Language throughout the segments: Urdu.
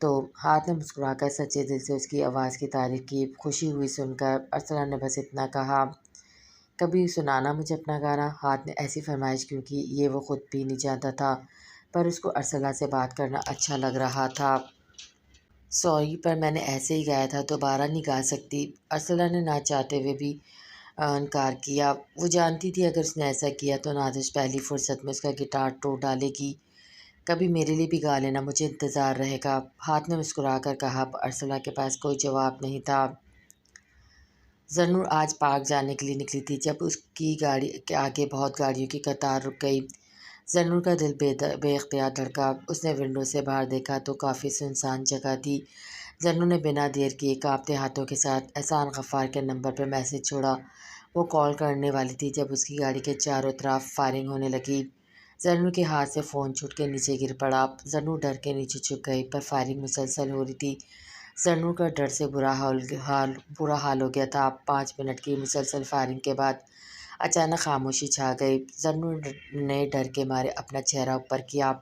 تو ہاتھ نے مسکرا کر سچے دل سے اس کی آواز کی تعریف کی۔ خوشی ہوئی سن کر۔ ارسلہ نے بس اتنا کہا، کبھی سنانا مجھے اپنا گانا۔ ہاتھ نے ایسی فرمائش کیوں کی یہ وہ خود بھی نہیں جانتا تھا، پر اس کو ارسلہ سے بات کرنا اچھا لگ رہا تھا۔ سوری، پر میں نے ایسے ہی گایا تھا، دوبارہ نہیں گا سکتی؟ ارسلہ نے نہ چاہتے ہوئے بھی انکار کیا۔ وہ جانتی تھی اگر اس نے ایسا کیا تو نازش پہلی فرصت میں اس کا گٹار توڑ ڈالے گی۔ کبھی میرے لیے بھی گا لینا، مجھے انتظار رہے گا۔ ہاتھ نے مسکرا کر کہا۔ ارسلہ کے پاس کوئی جواب نہیں تھا۔ زنور آج پارک جانے کے لیے نکلی تھی جب اس کی گاڑی کے آگے بہت گاڑیوں کی قطار رک گئی۔ زنور کا دل بے اختیار دھڑکا۔ اس نے ونڈو سے باہر دیکھا تو کافی سنسان جگہ تھی۔ زنور نے بنا دیر کیے کانپتے ہاتھوں کے ساتھ احسان غفار کے نمبر پہ میسج چھوڑا۔ وہ کال کرنے والی تھی جب اس کی گاڑی کے چاروں طرف فائرنگ ہونے لگی۔ زنور کے ہاتھ سے فون چھوٹ کے نیچے گر پڑا۔ زنور ڈر کے نیچے چھپ گئی، پر فائرنگ مسلسل ہو رہی تھی۔ زنور کا ڈر سے برا حال ہو گیا تھا۔ 5 منٹ کی مسلسل فائرنگ کے بعد اچانک خاموشی چھا گئی۔ زنور نے ڈر کے مارے اپنا چہرہ اوپر کیا،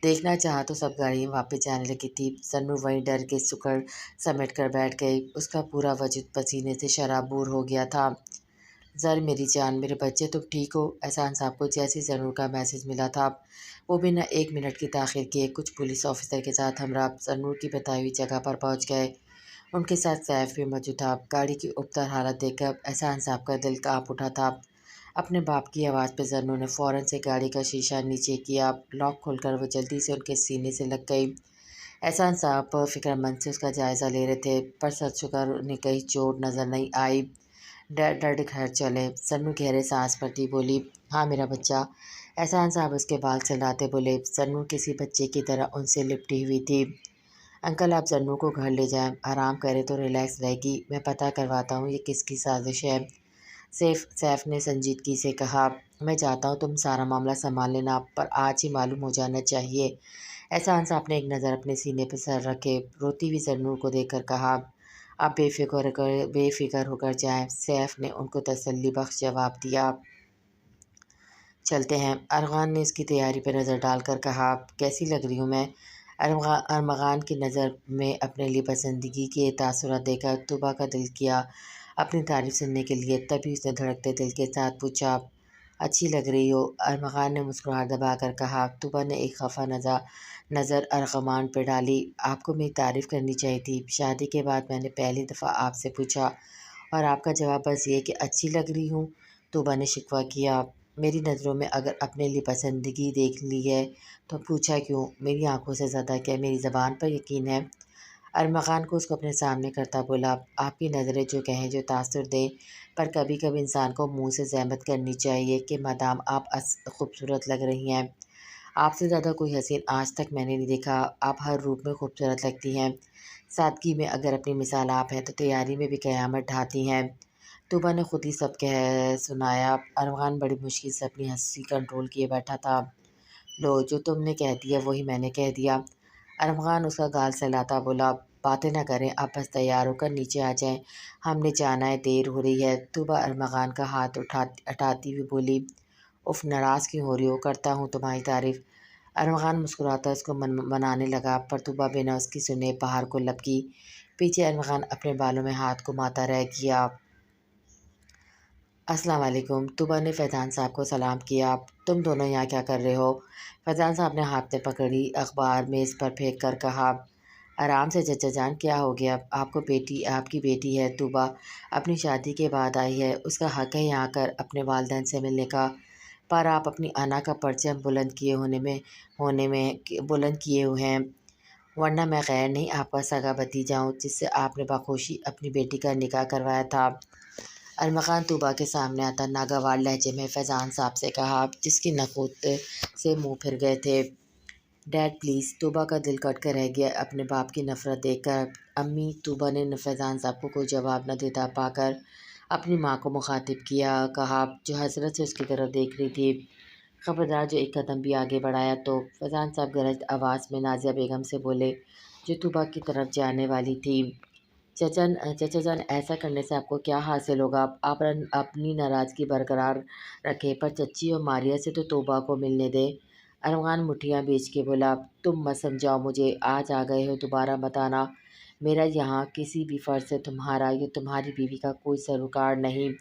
دیکھنا چاہا تو سب گاڑیاں واپس جانے لگی تھی۔ زنور وہیں ڈر کے سکڑ سمیٹ کر بیٹھ گئی۔ اس کا پورا وجود پسینے سے شرابور ہو گیا تھا۔ زر میری جان، میرے بچے، تم ٹھیک ہو؟ احسان صاحب کو جیسے زنور کا میسج ملا تھا وہ بنا 1 منٹ کی تاخیر کیے کچھ پولیس آفیسر کے ساتھ ہمراہ زنور کی بتائی ہوئی جگہ پر پہنچ گئے۔ ان کے ساتھ سیف بھی موجود تھا۔ گاڑی کی ابتر حالت دیکھ کر احسان صاحب کا دل کانپ اٹھا تھا۔ اپنے باپ کی آواز پہ زنور نے فوراً سے گاڑی کا شیشہ نیچے کیا۔ لاک کھول کر وہ جلدی سے ان کے سینے سے لگ گئی۔ احسان صاحب فکر مند سے اس کا جائزہ لے رہے تھے، پر سچ شکر انہیں کہیں چوٹ نظر نہیں آئی۔ ڈیڈ گھر چلے؟ زنور گہرے سانس بھرتی بولی۔ ہاں میرا بچہ، احسان صاحب اس کے بال سلاتے بولے۔ زنور کسی بچے کی طرح ان سے لپٹی ہوئی تھی۔ انکل آپ زنور کو گھر لے جائیں، آرام کرے تو ریلیکس رہے گی، میں پتہ کرواتا ہوں یہ کس کی سازش ہے۔ سیف نے سنجیدگی سے کہا۔ میں چاہتا ہوں تم سارا معاملہ سنبھال لینا، پر آج ہی معلوم ہو جانا چاہیے۔ احسان صاحب نے ایک نظر اپنے سینے پہ سر رکھے، روتی ہوئی زنور کو دیکھ کر کہا، آپ بے فکر ہو کر جائیں۔ سیف نے ان کو تسلی بخش جواب دیا۔ چلتے ہیں۔ ارمغان نے اس کی تیاری پہ نظر ڈال کر کہا، کیسی لگ رہی ہوں میں؟ ارمغان کی نظر میں اپنے لیے پسندیدگی کے تاثرات دیکھ کر طوبیٰ کا دل کیا اپنی تعریف سننے کے لیے۔ تبھی اس نے دھڑکتے دل کے ساتھ پوچھا، اچھی لگ رہی ہو؟ ارمغان نے مسکراہٹ دبا کر کہا۔ طوبیٰ نے ایک خفا نظر ارمغان پہ ڈالی۔ آپ کو میری تعریف کرنی چاہیے تھی، شادی کے بعد میں نے پہلی دفعہ آپ سے پوچھا اور آپ کا جواب بس یہ کہ اچھی لگ رہی ہوں۔ طوبیٰ نے شکوہ کیا، میری نظروں میں اگر اپنے لیے پسندگی دیکھ لی ہے تو پوچھا کیوں؟ میری آنکھوں سے زیادہ کیا میری زبان پر یقین ہے؟ ارمغان کو اس کو اپنے سامنے کرتا بولا، آپ کی نظریں جو کہیں جو تاثر دیں، پر کبھی کبھی انسان کو منہ سے زحمت کرنی چاہیے کہ مادام آپ خوبصورت لگ رہی ہیں، آپ سے زیادہ کوئی حسین آج تک میں نے نہیں دیکھا، آپ ہر روپ میں خوبصورت لگتی ہیں، سادگی میں اگر اپنی مثال آپ ہیں تو تیاری میں بھی قیامت ڈھاتی ہیں۔ طوبیٰ نے خود ہی سب کہہ سنایا۔ ارمغان بڑی مشکل سے اپنی ہنسی کنٹرول کیے بیٹھا تھا۔ لو، جو تم نے کہہ دیا وہی میں نے کہہ دیا۔ ارمغان اس کا گال سہلاتا بولا، باتیں نہ کریں، آپ بس تیار ہو کر نیچے آ جائیں، ہم نے جانا ہے، دیر ہو رہی ہے۔ طوبیٰ ارمغان کا ہاتھ اٹھاتی ہوئی بولی، اف ناراض کیوں ہو رہی ہو، کرتا ہوں تمہاری تعریف۔ ارمغان مسکراتا اس کو منانے لگا، پر طوبیٰ بنا اس کی سنے باہر کو لپکی۔ پیچھے ارمغان اپنے بالوں میں ہاتھ گھماتا رہ گیا۔ السلام علیکم۔ طوبیٰ نے فیضان صاحب کو سلام کیا۔ تم دونوں یہاں کیا کر رہے ہو؟ فیضان صاحب نے ہاتھ میں پکڑی اخبار میز پر پھینک کر کہا، آرام سے چچا جان، کیا ہو گیا؟ آپ کی بیٹی ہے طوبیٰ، اپنی شادی کے بعد آئی ہے، اس کا حق ہے یہاں کر اپنے والدین سے ملنے کا، پر آپ اپنی انا کا پرچم بلند کیے ہوئے ہیں، ورنہ میں غیر نہیں آپ کا سگا بھتیجا ہوں جس سے آپ نے بخوشی اپنی بیٹی کا نکاح کروایا تھا۔ ارمغان طوبیٰ کے سامنے آتا ناگوار لہجے میں فیضان صاحب سے کہا، جس کی نخوت سے منہ پھر گئے تھے، ڈیڈ پلیز۔ طوبیٰ کا دل کٹ کر رہ گیا اپنے باپ کی نفرت دیکھ کر۔ امی، طوبیٰ نے فیضان صاحب کو کوئی جواب نہ دیتا پا کر اپنی ماں کو مخاطب کہا جو حسرت سے اس کی طرف دیکھ رہی تھی، خبردار جو ایک قدم بھی آگے بڑھایا تو۔ فیضان صاحب گرج آواز میں نازیہ بیگم سے بولے جو طوبیٰ کی طرف جانے والی تھی، چچا جان، ایسا کرنے سے آپ کو کیا حاصل ہوگا؟ آپ اپنی ناراضگی برقرار رکھیں، پر چچی اور ماریہ سے تو طوبیٰ کو ملنے دیں۔ ارمغان مٹھیاں بیچ کے بولا، تم مت سمجھاؤ مجھے، آج آ گئے ہو دوبارہ مت آنا۔ میرا یہاں کسی بھی فرد سے تمہارا یا تمہاری بیوی کا کوئی سروکار نہیں۔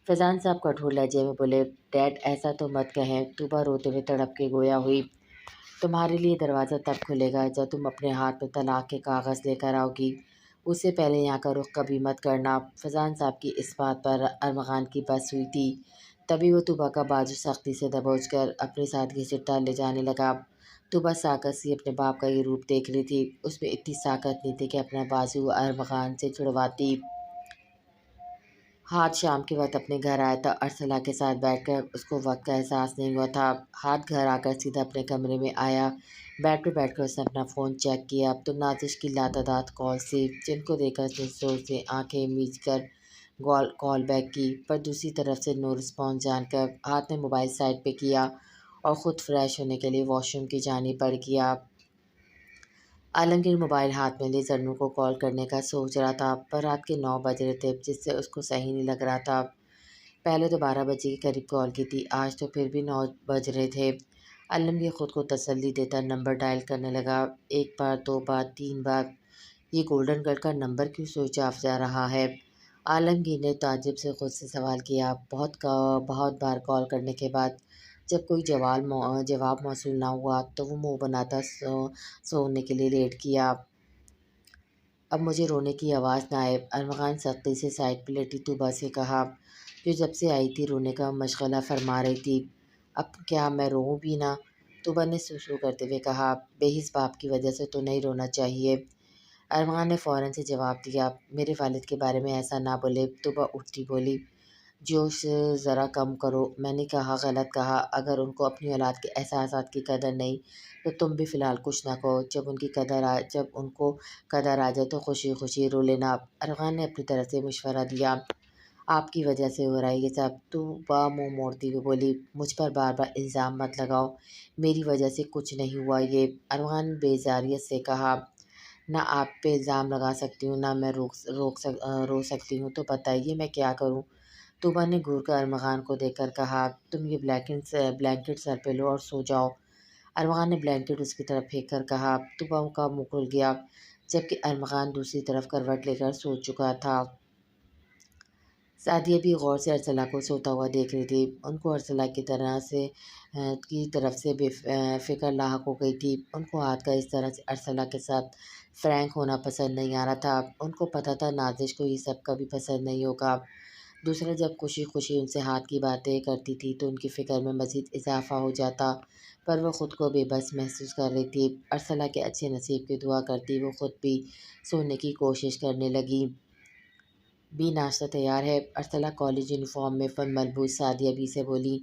فیضان صاحب کٹھور لہجے میں بولے، ڈیڈ ایسا تو مت کہیں۔ طوبہ روتے ہوئے تڑپ کے گویا ہوئی، تمہارے لیے دروازہ تب کھلے گا جب تم اپنے ہاتھ میں طلاق کے کاغذ لے کر آؤ گی، اس سے پہلے یہاں کا رخ کبھی مت کرنا۔ فیضان صاحب کی اس بات پر ارمغان کی بس ہوئی تھی، تبھی وہ طوبہ کا بازو سختی سے دبوچ کر اپنے ساتھ گھسیٹتا لے جانے لگا۔ طوبہ ساکت سی اپنے باپ کا یہ روپ دیکھ رہی تھی، اس میں اتنی طاقت نہیں تھی کہ اپنا بازو ارمغان سے چھڑواتی۔ ہاتھ شام کے وقت اپنے گھر آیا تھا، ارسلہ کے ساتھ بیٹھ کر اس کو وقت کا احساس نہیں ہوا تھا۔ ہاتھ گھر آ کر سیدھا اپنے کمرے میں آیا، بیڈ پہ بیٹھ کر اس نے اپنا فون چیک کیا تو نازش کی لاتعداد کالز تھی، جن کو دیکھ کر اس نے زور سے آنکھیں میچ کر کال بیک کی، پر دوسری طرف سے نو رسپانس جان کر ہاتھ نے موبائل سائڈ پہ کیا اور خود فریش ہونے کے لیے واش روم کی جانب بڑھ گیا۔ عالمگیر موبائل ہاتھ میں لے زرنو کو کال کرنے کا سوچ رہا تھا، پر رات کے 9 بج رہے تھے، جس سے اس کو صحیح نہیں لگ رہا تھا۔ پہلے تو 12 بجے کے قریب کال کی تھی، آج تو پھر بھی 9 بج رہے تھے۔ عالمگیر خود کو تسلی دیتا نمبر ڈائل کرنے لگا، 1 بار 2 بار 3 بار، یہ گولڈن گرل کا نمبر کیوں سوئچ آف جا رہا ہے؟ عالمگیر نے تعجب سے خود سے سوال کیا۔ بہت بار کال کرنے کے بعد جب کوئی جواب موصول نہ ہوا تو وہ منہ بناتا سونے کے لیے لیٹ گیا۔ اب مجھے رونے کی آواز نہ آئے، ارمغان سختی سے سائڈ پہ لیٹی طوبہ سے کہا، جو جب سے آئی تھی رونے کا مشغلہ فرما رہی تھی۔ اب کیا میں روؤں بھی نہ؟ طوبہ نے سو کرتے ہوئے کہا، بے حس باپ کی وجہ سے تو نہیں رونا چاہیے۔ ارمغان نے فوراً سے جواب دیا، میرے والد کے بارے میں ایسا نہ بولے۔ طوبہ اٹھتی بولی، جوش ذرا کم کرو، میں نے کہا غلط کہا، اگر ان کو اپنی اولاد کے احساسات کی قدر نہیں تو تم بھی فی الحال کچھ نہ کہو، جب ان کو قدر آ جائے تو خوشی خوشی رو لینا۔ ارمغان نے اپنی طرف سے مشورہ دیا، آپ کی وجہ سے ہو رہا ہے یہ سب۔ طوبہ منہ موڑتی ہوئی بولی، مجھ پر بار بار الزام مت لگاؤ، میری وجہ سے کچھ نہیں ہوا یہ۔ ارمغان نے بیزاریت سے کہا، نہ آپ پہ الزام لگا سکتی ہوں نہ میں رو سکتی ہوں، تو بتائیے میں کیا کروں؟ طوبہ نے گھور کر ارمغان کو دیکھ کر کہا، تم یہ بلینکٹ سر پہ لو اور سو جاؤ۔ ارمغان نے بلینکٹ اس کی طرف پھینک کر کہا۔ طوبہ کا منہ کھل گیا، جبکہ ارمغان دوسری طرف کروٹ لے کر سو چکا تھا۔ سعدیہ بھی غور سے ارسلہ کو سوتا ہوا دیکھ رہی تھی، ان کو ارسلہ کی طرف سے بے فکر لاحق ہو گئی تھی۔ ان کو ہاتھ کا اس طرح سے ارسلہ کے ساتھ فرینک ہونا پسند نہیں آ رہا تھا، ان کو پتہ تھا نازش کو یہ سب کبھی پسند نہیں ہوگا۔ دوسرا جب خوشی خوشی ان سے ہاتھ کی باتیں کرتی تھی تو ان کی فکر میں مزید اضافہ ہو جاتا، پر وہ خود کو بے بس محسوس کر رہی تھی۔ ارسلہ کے اچھے نصیب کی دعا کرتی وہ خود بھی سونے کی کوشش کرنے لگی۔ بھی ناشتہ تیار ہے؟ ارسلہ کالج یونیفارم میں فن ملبوس سعدیہ بی سے بولی۔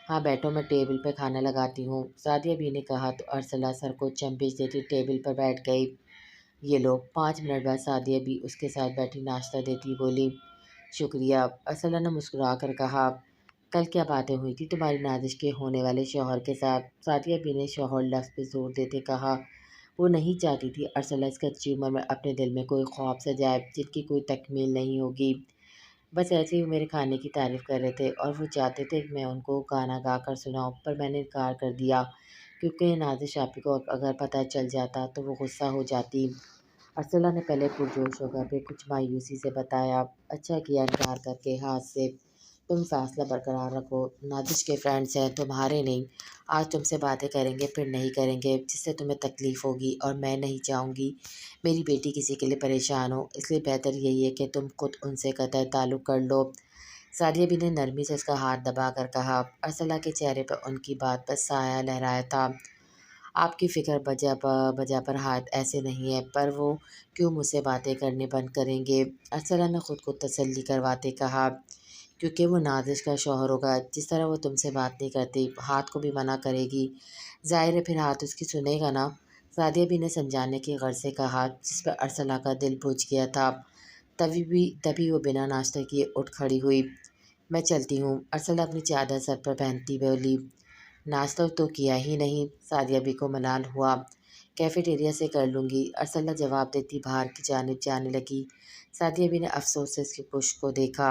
ہاں بیٹھو، میں ٹیبل پہ کھانا لگاتی ہوں، سعدیہ بی نے کہا تو ارسلہ سر کو چمپش دیتی ٹیبل پر بیٹھ گئی۔ یہ لو۔ 5 منٹ بعد سعدیہ بی اس کے ساتھ بیٹھی ناشتہ دیتی بولی، شکریہ۔ ارسلہ نے مسکرا کر کہا، کل کیا باتیں ہوئی تھی تمہاری نازش کے ہونے والے شوہر کے ساتھ؟ سعدیہ بی نے شوہر لفظ پہ زور دیتے کہا، وہ نہیں چاہتی تھی ارسلہ اس کچی عمر میں اپنے دل میں کوئی خواب سجائے جن کی کوئی تکمیل نہیں ہوگی، بس ایسے ہی وہ میرے کھانے کی تعریف کر رہے تھے اور وہ چاہتے تھے کہ میں ان کو گانا گا کر سناؤں، پر میں نے انکار کر دیا کیونکہ نازش آپی کو اگر پتہ چل جاتا تو وہ غصہ ہو جاتی۔ ارسلہ نے پہلے پرجوش ہو کر پھر کچھ مایوسی سے بتایا، اچھا کیا انکار کر کے، ہاتھ سے تم فاصلہ برقرار رکھو، نازش کے فرینڈز ہیں تمہارے نہیں، آج تم سے باتیں کریں گے پھر نہیں کریں گے، جس سے تمہیں تکلیف ہوگی اور میں نہیں چاہوں گی میری بیٹی کسی کے لیے پریشان ہو، اس لیے بہتر یہی ہے کہ تم خود ان سے قطع تعلق کر لو۔ سعدیہ بی نے نرمی سے اس کا ہاتھ دبا کر کہا۔ ارسلہ کے چہرے پر ان کی بات پر سایہ لہرایا تھا، آپ کی فکر بجا پر ہاتھ ایسے نہیں ہے، پر وہ کیوں مجھ سے باتیں کرنے بند کریں گے؟ ارسلہ نے خود کو تسلی کرواتے کہا، کیونکہ وہ نازش کا شوہر ہوگا، جس طرح وہ تم سے بات نہیں کرتی ہاتھ کو بھی منع کرے گی، ظاہر ہے پھر ہاتھ اس کی سنے گا نا؟ سعدیہ بی نے سمجھانے کی غرض سے کہا، جس پر ارسلہ کا دل بجھ گیا تھا۔ تبھی وہ بنا ناشتہ کیے اٹھ کھڑی ہوئی، میں چلتی ہوں۔ ارسلہ اپنی چادر سر پر پہنتی بولی، ناشتہ تو کیا ہی نہیں؟ سعدیہ بی کو ملال ہوا، کیفیٹیریا سے کر لوں گی، ارسلہ جواب دیتی باہر کی جانب جانے لگی۔ سعدیہ بی نے افسوس سے اس کی پشت کو دیکھا۔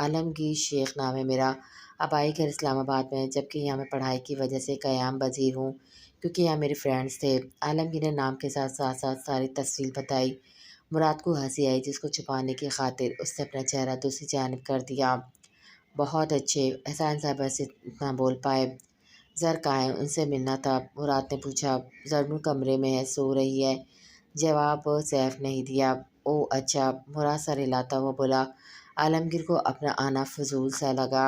عالمگیر شیخ نام ہے میرا، آبائی گھر اسلام آباد میں ہے، جبکہ یہاں میں پڑھائی کی وجہ سے قیام پذیر ہوں کیونکہ یہاں میرے فرینڈس تھے۔ عالمگیر نے نام کے ساتھ ساتھ ساری تفصیل بتائی۔ مراد کو ہنسی آئی، جس کو چھپانے کی خاطر اس نے اپنا چہرہ دوسری جانب کر دیا۔ بہت اچھے، احسان صاحب بس اتنا بول پائے۔ زر کہاں ہے؟ ان سے ملنا تھا، مراد نے پوچھا۔ زرنو کمرے میں ہے، سو رہی ہے، جواب سیف نہیں دیا۔ او اچھا، مراد سر ہلاتا ہوا بولا۔ عالمگیر کو اپنا آنا فضول سا لگا۔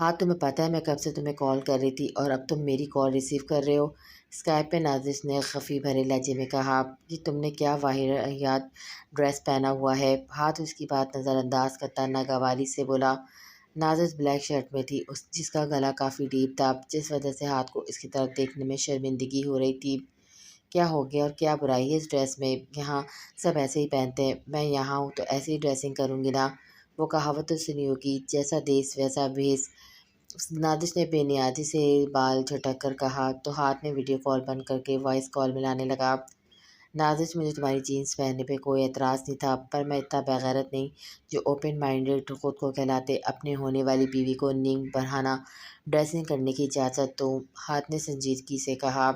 ہاں تمہیں پتہ ہے میں کب سے تمہیں کال کر رہی تھی اور اب تم میری کال ریسیو کر رہے ہو؟ اسکائپ پہ نازش نے خفی بھرے لہجے میں کہا۔ یہ تم نے کیا واہیات ڈریس پہنا ہوا ہے؟ ہاتھ اس کی بات نظر انداز کرتا ناگواری سے بولا۔ نازش بلیک شرٹ میں تھی، جس کا گلا کافی ڈیپ تھا، جس وجہ سے ہاتھ کو اس کی طرف دیکھنے میں شرمندگی ہو رہی تھی۔ کیا ہو گیا اور کیا برائی ہے اس ڈریس میں؟ یہاں سب ایسے ہی پہنتے ہیں، میں یہاں ہوں تو ایسے ہی ڈریسنگ کروں گی نا۔ وہ کہاوت تو سنی ہوگی، جیسا دیس ویسا بھیس۔ نازش نے بے نیازی سے بال جھٹک کر کہا تو ہاتھ میں ویڈیو کال بند کر کے وائس کال ملانے لگا۔ نازش مجھے تمہاری جینس پہننے پہ کوئی اعتراض نہیں تھا، پر میں اتنا بےغیرت نہیں جو اوپن مائنڈڈ خود کو کہلاتے اپنے ہونے والی بیوی کو ننگ برہنہ ڈریسنگ کرنے کی اجازت دوں۔ ہاتھ نے سنجیدگی سے کہا۔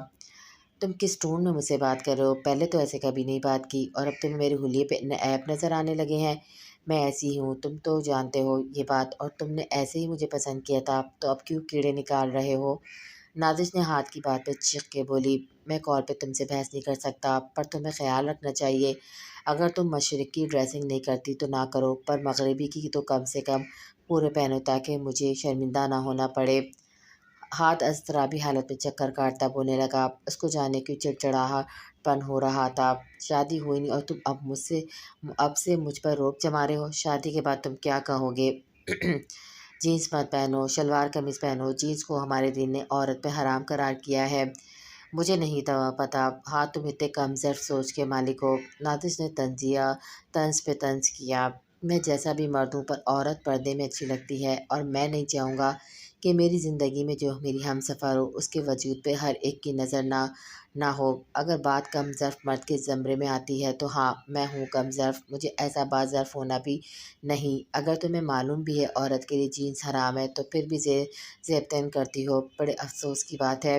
تم کس ٹون میں مجھ سے بات کر رہے ہو؟ پہلے تو ایسے کبھی نہیں بات کی اور اب تمہیں میرے حلیے پہ ایپ نظر آنے لگے ہیں۔ میں ایسی ہی ہوں، تم تو جانتے ہو یہ بات، اور تم نے ایسے ہی مجھے پسند کیا تھا، تو اب کیوں کیڑے نکال رہے ہو؟ نازش نے ہاتھ کی بات پہ چیخ کے بولی۔ میں کال پہ تم سے بحث نہیں کر سکتا، پر تمہیں خیال رکھنا چاہیے۔ اگر تم مشرق کی ڈریسنگ نہیں کرتی تو نہ کرو، پر مغربی کی تو کم سے کم پورے پہنو تاکہ مجھے شرمندہ نہ ہونا پڑے۔ ہاتھ اضطرابی حالت میں چکر کاٹتا بولنے لگا۔ اس کو جانے کی چڑچڑاہٹ پن ہو رہا تھا۔ شادی ہوئی نہیں اور تم اب سے مجھ پر روک جما رہے ہو؟ شادی کے بعد تم کیا کہو گے؟ جینس مت پہنو، شلوار قمیض پہنو۔ جینس کو ہمارے دین نے عورت پہ حرام قرار کیا ہے۔ مجھے نہیں پتہ۔ ہاں تم اتنے کم ظرف سوچ کے مالک ہو۔ نازش نے طنز پہ طنز کیا۔ میں جیسا بھی مرد ہوں، پر عورت پردے میں اچھی لگتی ہے، اور میں نہیں چاہوں گا کہ میری زندگی میں جو میری ہم سفر ہو اس کے وجود پہ ہر ایک کی نظر نہ ہو۔ اگر بات کم ظرف مرد کے زمرے میں آتی ہے تو ہاں میں ہوں کم ظرف، مجھے ایسا با ظرف ہونا بھی نہیں۔ اگر تمہیں معلوم بھی ہے عورت کے لیے جینس حرام ہے تو پھر بھی زیب تن کرتی ہو، بڑے افسوس کی بات ہے۔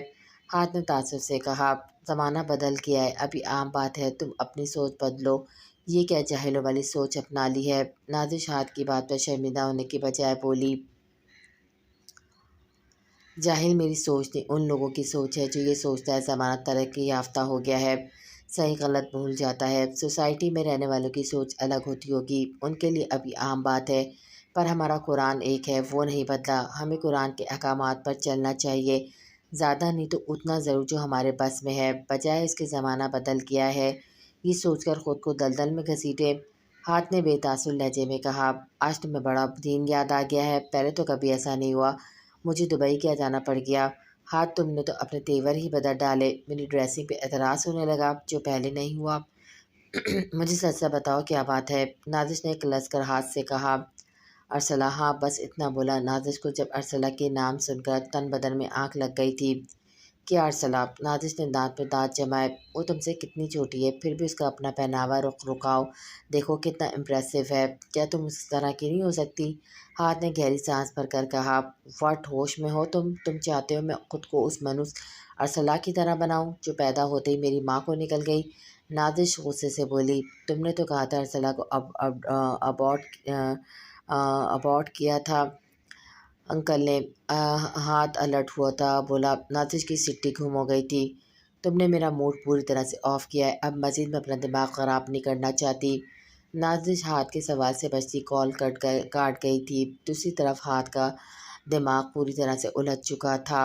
ہاتھ نے تعصب سے کہا۔ زمانہ بدل گیا ہے، ابھی عام بات ہے تم اپنی سوچ بدلو۔ یہ کیا جاہلوں والی سوچ اپنا لی ہے؟ نازش ہاتھ کی بات پر شرمندہ ہونے کے بجائے بولی۔ جاہل میری سوچ نہیں، ان لوگوں کی سوچ ہے جو یہ سوچتا ہے زمانہ ترقی یافتہ ہو گیا ہے، صحیح غلط بھول جاتا ہے۔ سوسائٹی میں رہنے والوں کی سوچ الگ ہوتی ہوگی، ان کے لیے ابھی عام بات ہے، پر ہمارا قرآن ایک ہے، وہ نہیں بدلا۔ ہمیں قرآن کے احکامات پر چلنا چاہیے، زیادہ نہیں تو اتنا ضرور جو ہمارے بس میں ہے، بجائے اس کے زمانہ بدل گیا ہے یہ سوچ کر خود کو دلدل میں گھسیٹے۔ ہاتھ نے بے تاثر لہجے میں کہا۔ آج تمہیں بڑا دین یاد آ گیا ہے، پہلے تو کبھی ایسا نہیں ہوا، مجھے دبئی کیا جانا پڑ گیا۔ ہاتھ تم نے تو اپنے تیور ہی بدل ڈالے، میری ڈریسنگ پہ اعتراض ہونے لگا جو پہلے نہیں ہوا۔ مجھے سچ سچ بتاؤ کیا بات ہے؟ نازش نے کلس کر ہاتھ سے کہا۔ ارسلہ، ہاں بس اتنا بولا۔ نازش کو جب ارسلہ کے نام سن کر تن بدن میں آگ لگ گئی تھی۔ کیا ارسلہ؟ نازش نے دانت پہ دانت جمائے۔ وہ تم سے کتنی چھوٹی ہے، پھر بھی اس کا اپنا پہناوا رکھاؤ دیکھو کتنا امپریسو ہے، کیا تم اس طرح کی نہیں ہو سکتی؟ ہاتھ نے گہری سانس بھر کر کہا۔ واٹ، ہوش میں ہو تم چاہتے ہو میں خود کو اس منوس ارسلہ کی طرح بناؤں جو پیدا ہوتے ہی میری ماں کو نکل گئی؟ نازش غصے سے بولی۔ تم نے تو کہا تھا ارسلہ کو ابارٹ کیا تھا انکل نے۔ ہاتھ الرٹ ہوا تھا بولا۔ نازش کی سٹی گم ہو گئی تھی۔ تم نے میرا موڈ پوری طرح سے آف کیا ہے، اب مزید میں اپنا دماغ خراب نہیں کرنا چاہتی۔ نازش ہاتھ کے سوال سے بچتی کال کاٹ گئی تھی، دوسری طرف ہاتھ کا دماغ پوری طرح سے الجھ چکا تھا۔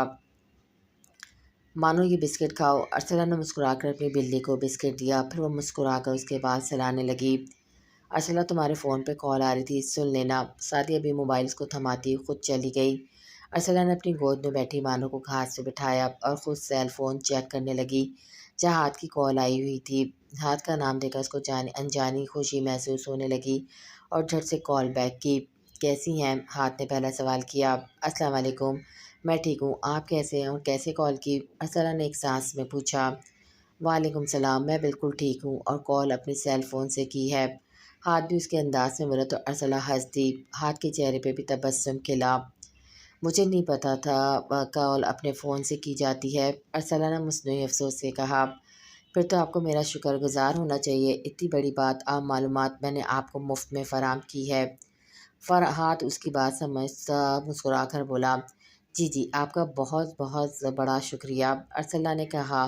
مانو یہ بسکٹ کھاؤ۔ ارسلہ نے مسکرا کر اپنی بلی کو بسکٹ دیا، پھر وہ مسکرا کر اس کے بال سلانے لگی۔ ارسلہ تمہارے فون پہ کال آ رہی تھی، سن لینا۔ سعدیہ بھی موبائلز کو تھماتی خود چلی گئی۔ ارسلہ نے اپنی گود میں بیٹھی مانو کو گھاس پہ بٹھایا اور خود سیل فون چیک کرنے لگی جہاں ہاتھ کی کال آئی ہوئی تھی۔ ہاتھ کا نام دیکھ کر اس کو انجانی خوشی محسوس ہونے لگی اور جھٹ سے کال بیک کی۔ کیسی ہیں؟ ہاتھ نے پہلا سوال کیا۔ السلام علیکم، میں ٹھیک ہوں، آپ کیسے ہیں اور کیسے کال کی؟ ارسلہ نے ایک سانس میں پوچھا۔ وعلیکم السلام، میں بالکل ٹھیک ہوں اور کال اپنی سیل فون سے کی ہے۔ ہاتھ بھی اس کے انداز میں ملا تو ارسلہ ہنس دی۔ ہاتھ کے چہرے پہ بھی تبسم کھلا۔ مجھے نہیں پتا تھا کال اپنے فون سے کی جاتی ہے، ارسلہ نے مصنوعی افسوس سے کہا۔ پھر تو آپ کو میرا شکر گزار ہونا چاہیے، اتنی بڑی بات عام معلومات میں نے آپ کو مفت میں فراہم کی ہے۔ فرحات اس کی بات سمجھتا مسکرا کر بولا، جی جی آپ کا بہت بہت بڑا شکریہ، ارسلہ نے کہا۔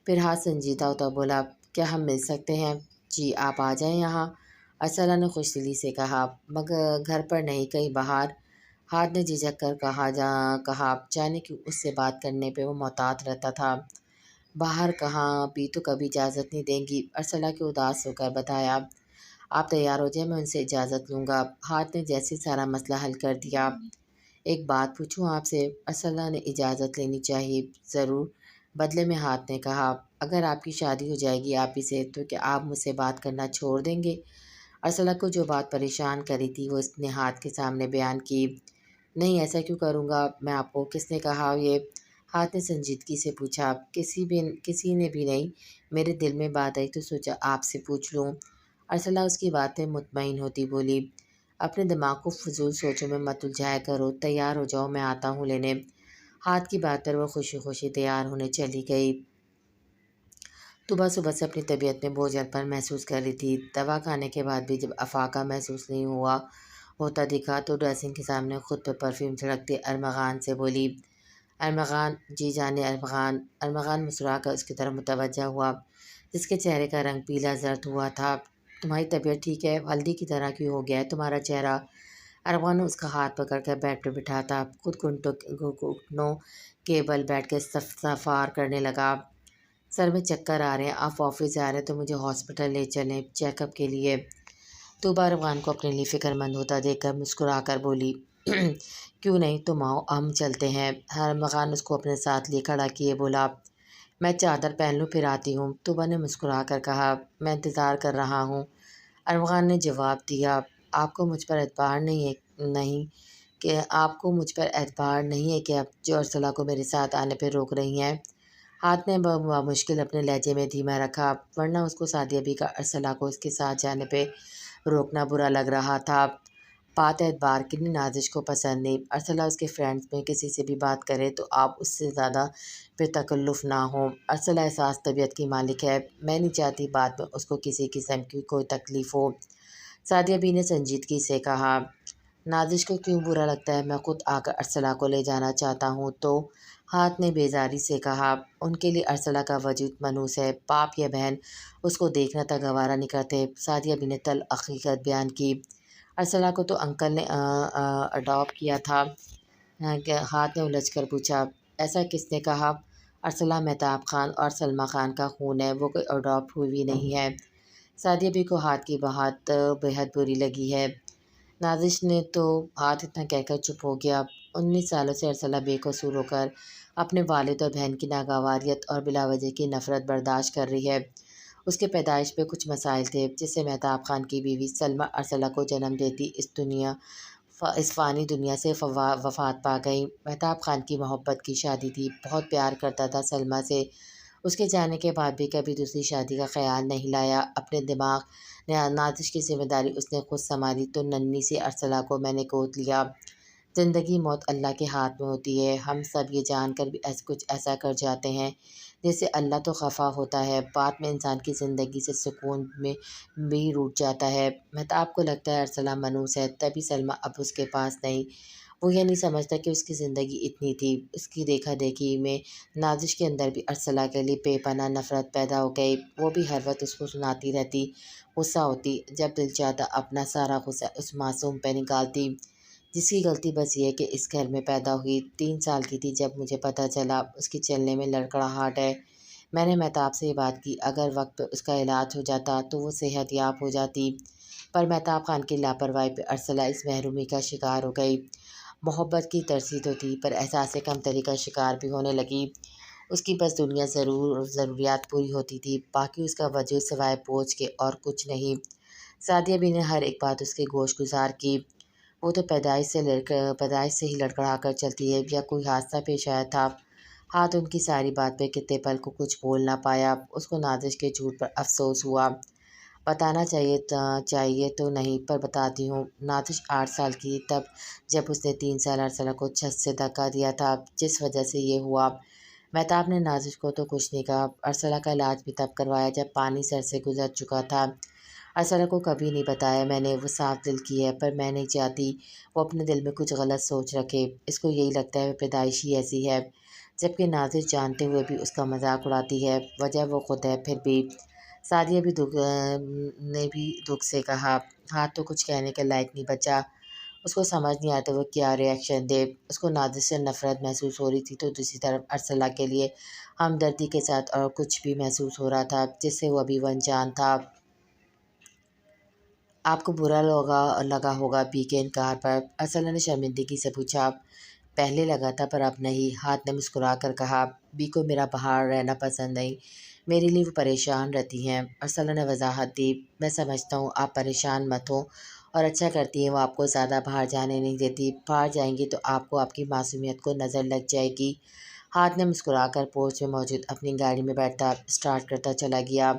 پھر ہاتھ سنجیدہ ہوتا بولا، کیا ہم مل سکتے ہیں؟ جی آپ آ جائیں یہاں، ارسلہ نے خوش دلی سے کہا، مگر گھر پر نہیں کہیں باہر؟ ہاتھ نے جھجک کر کہا جانے کی اس سے بات کرنے پہ وہ محتاط رہتا تھا۔ باہر کہاں بھی تو کبھی اجازت نہیں دیں گی، ارسلہ کے اداس ہو کر بتایا۔ آپ تیار ہو جائیں، میں ان سے اجازت لوں گا۔ ہاتھ نے جیسے سارا مسئلہ حل کر دیا۔ ایک بات پوچھوں آپ سے؟ ارسلہ نے اجازت لینی چاہیے۔ ضرور، بدلے میں ہاتھ نے کہا، اگر آپ کی شادی ہو جائے گی آپ ہی سے تو کیا آپ مجھ سے بات کرنا چھوڑ دیں گے؟ ارسلہ کو جو بات پریشان کری تھی وہ اس نے ہاتھ کے سامنے بیان کی۔ نہیں، ایسا کیوں کروں گا میں آپ کو؟ کس نے کہا یہ؟ ہاتھ نے سنجیدگی سے پوچھا۔ کسی نے بھی نہیں، میرے دل میں بات آئی تو سوچا آپ سے پوچھ لوں۔ ارسلہ اس کی باتیں مطمئن ہوتی بولی، اپنے دماغ کو فضول سوچوں میں مت الجھایا کرو، تیار ہو جاؤ، میں آتا ہوں لینے۔ ہاتھ کی بات پر وہ خوشی خوشی تیار ہونے چلی گئی۔ صبح صبح سے اپنی طبیعت میں بوجھل پن محسوس کر رہی تھی۔ دوا کھانے کے بعد بھی جب افاقہ محسوس نہیں ہوتا دکھا تو ڈریسنگ کے سامنے خود پہ پرفیوم چھڑکتی ارمغان سے بولی، ارمغان، جی جانے ارمغان۔ ارمغان مسکرا کر اس کی طرف متوجہ ہوا، جس کے چہرے کا رنگ پیلا زرد ہوا تھا۔ تمہاری طبیعت ٹھیک ہے؟ ہلدی کی طرح کیوں ہو گیا ہے تمہارا چہرہ؟ ارمغان نے اس کا ہاتھ پکڑ کر بیڈ پہ بٹھاتا خود گھٹنوں کے بل بیٹھ کے استغفار کرنے لگا۔ سر میں چکر آ رہے ہیں، آپ آفس جا رہے ہیں تو مجھے ہاسپٹل لے چلیں چیک اپ کے لیے۔ طوبہ ارمغان کو اپنے لیے فکر مند ہوتا دیکھ کر مسکرا کر بولی، کیوں نہیں، تم آؤ، ہم چلتے ہیں۔ ارمغان اس کو اپنے ساتھ لیے کھڑا کیے بولا، میں چادر پہن لوں پھر آتی ہوں۔ طوبہ نے مسکرا کر کہا، میں انتظار کر رہا ہوں۔ ارمغان نے جواب دیا، آپ کو مجھ پر اعتبار نہیں کہ آپ کو مجھ پر اعتبار نہیں ہے کہ اب جو ارسلہ کو میرے ساتھ آنے پہ روک رہی ہیں؟ ہاتھ نے بمشکل اپنے لہجے میں دھیما رکھا، ورنہ اس کو سعدیہ بی کا ارسلہ کو اس کے ساتھ جانے پہ روکنا برا لگ رہا تھا۔ بات اعتبار کی نہیں، نازش کو پسند نہیں۔ ارسلہ اس کے فرینڈز میں کسی سے بھی بات کرے تو آپ اس سے زیادہ بے تکلف نہ ہوں۔ ارسلہ احساس طبیعت کی مالک ہے، میں نہیں چاہتی بعد میں اس کو کسی قسم کی کوئی تکلیف ہو۔ سعدیہ بی نے سنجیدگی سے کہا، نازش کو کیوں برا لگتا ہے؟ میں خود آ کر ارسلہ کو لے جانا چاہتا ہوں تو؟ ہاتھ نے بیزاری سے کہا، ان کے لیے ارسلہ کا وجود منحوس ہے، باپ یا بہن اس کو دیکھنا تک گوارا نہیں کرتے۔ سعدیہ بی نے تلخ حقیقت بیان کی، ارسلہ کو تو انکل نے اڈاپٹ کیا تھا۔ ہاتھ نے الجھ کر پوچھا، ایسا کس نے کہا؟ ارسلہ مہتاب خان اور سلمیٰ خان کا خون ہے، وہ کوئی اڈاپٹ ہوئی نہیں ہے۔ سعدیہ بی کو ہاتھ کی بات بےحد بری لگی ہے۔ نازش نے تو ہاتھ اتنا کہہ کر چپ ہو گیا۔ 19 سالوں سے ارسلہ بے قصور ہو کر اپنے والد اور بہن کی ناگواریت اور بلا وجہ کی نفرت برداشت کر رہی ہے۔ اس کے پیدائش پہ کچھ مسائل تھے جس سے مہتاب خان کی بیوی سلمیٰ ارسلہ کو جنم دیتی اس فانی دنیا سے وفات پا گئی۔ مہتاب خان کی محبت کی شادی تھی، بہت پیار کرتا تھا سلمیٰ سے۔ اس کے جانے کے بعد بھی کبھی دوسری شادی کا خیال نہیں لایا۔ اپنے دماغ نازش کی ذمہ داری اس نے خود سنبھالی تو ننھی سی ارسلہ کو میں نے گود لیا۔ زندگی موت اللہ کے ہاتھ میں ہوتی ہے، ہم سب یہ جان کر بھی کچھ ایسا کر جاتے ہیں جس سے اللہ تو خفا ہوتا ہے، بعد میں انسان کی زندگی سے سکون میں بھی روٹھ جاتا ہے۔ مہتاب کو لگتا ہے ارسلہ منحوس ہے، تبھی سلمیٰ اب اس کے پاس نہیں۔ وہ یہ نہیں سمجھتا کہ اس کی زندگی اتنی تھی۔ اس کی دیکھا دیکھی میں نازش کے اندر بھی ارسلہ کے لیے بے پناہ نفرت پیدا ہو گئی۔ وہ بھی ہر وقت اس کو سناتی رہتی، غصہ ہوتی، جب دل چاہتا اپنا سارا غصہ اس معصوم پہ نکالتی، جس کی غلطی بس یہ کہ اس گھر میں پیدا ہوئی۔ 3 سال کی تھی جب مجھے پتہ چلا اس کی چلنے میں لڑکھڑاہٹ ہے۔ میں نے مہتاب سے یہ بات کی، اگر وقت پہ اس کا علاج ہو جاتا تو وہ صحت یاب ہو جاتی، پر مہتاب خان کی لاپرواہی پہ ارسلہ اس محرومی کا شکار ہو گئی۔ محبت کی ترسی تو تھی، پر احساس کمتری کا شکار بھی ہونے لگی۔ اس کی بس دنیا ضروریات پوری ہوتی تھی، باقی اس کا وجود سوائے بوجھ کے اور کچھ نہیں۔ سعدیہ بی نے ہر ایک بات اس کے گوش گزار کی، وہ تو پیدائش سے ہی لڑکھڑا کر چلتی ہے، یا کوئی حادثہ پیش آیا تھا؟ ہاتھ ان کی ساری بات پہ کتنے پل کو کچھ بول نہ پایا۔ اس کو نازش کے جھوٹ پر افسوس ہوا۔ بتانا چاہیے تو نہیں، پر بتاتی ہوں۔ ناتش 8 سال کی تب جب اس نے 3 سال ارسلہ کو چھت سے دھکا دیا تھا، جس وجہ سے یہ ہوا۔ مہتاب نے نازش کو تو کچھ نہیں کہا۔ ارسلہ کا علاج بھی تب کروایا جب پانی سر سے گزر چکا تھا۔ ارسلہ کو کبھی نہیں بتایا میں نے، وہ صاف دل کی ہے، پر میں نہیں چاہتی وہ اپنے دل میں کچھ غلط سوچ رکھے۔ اس کو یہی لگتا ہے وہ پیدائشی ایسی ہے، جبکہ نازش جانتے ہوئے بھی اس کا مذاق اڑاتی ہے۔ وجہ وہ خود ہے۔ پھر بھی سعدیہ نے بھی دکھ سے کہا، ہاں تو کچھ کہنے کے لائق نہیں بچا۔ اس کو سمجھ نہیں آتا وہ کیا ری ایکشن دے۔ اس کو نازش سے نفرت محسوس ہو رہی تھی تو دوسری طرف ارسلہ کے لیے ہمدردی کے ساتھ اور کچھ بھی محسوس ہو رہا تھا جس سے وہ ابھی وہ انجان تھا۔ آپ کو برا لگا ہوگا بی کے انکار پر؟ ارسلہ نے شرمندگی سے پوچھا۔ پہلے لگا تھا پر اب نہیں، ہاتھ نے مسکرا کر کہا۔ بی کو میرا باہر رہنا پسند نہیں، میرے لیے وہ پریشان رہتی ہیں۔ ارسلہ نے وضاحت دی، میں سمجھتا ہوں آپ پریشان مت ہوں، اور اچھا کرتی ہیں وہ آپ کو زیادہ باہر جانے نہیں دیتی۔ باہر جائیں گی تو آپ کو آپ کی معصومیت کو نظر لگ جائے گی۔ ہاتھ نے مسکرا کر پورچ میں موجود اپنی گاڑی میں بیٹھتا اسٹارٹ کرتا چلا گیا۔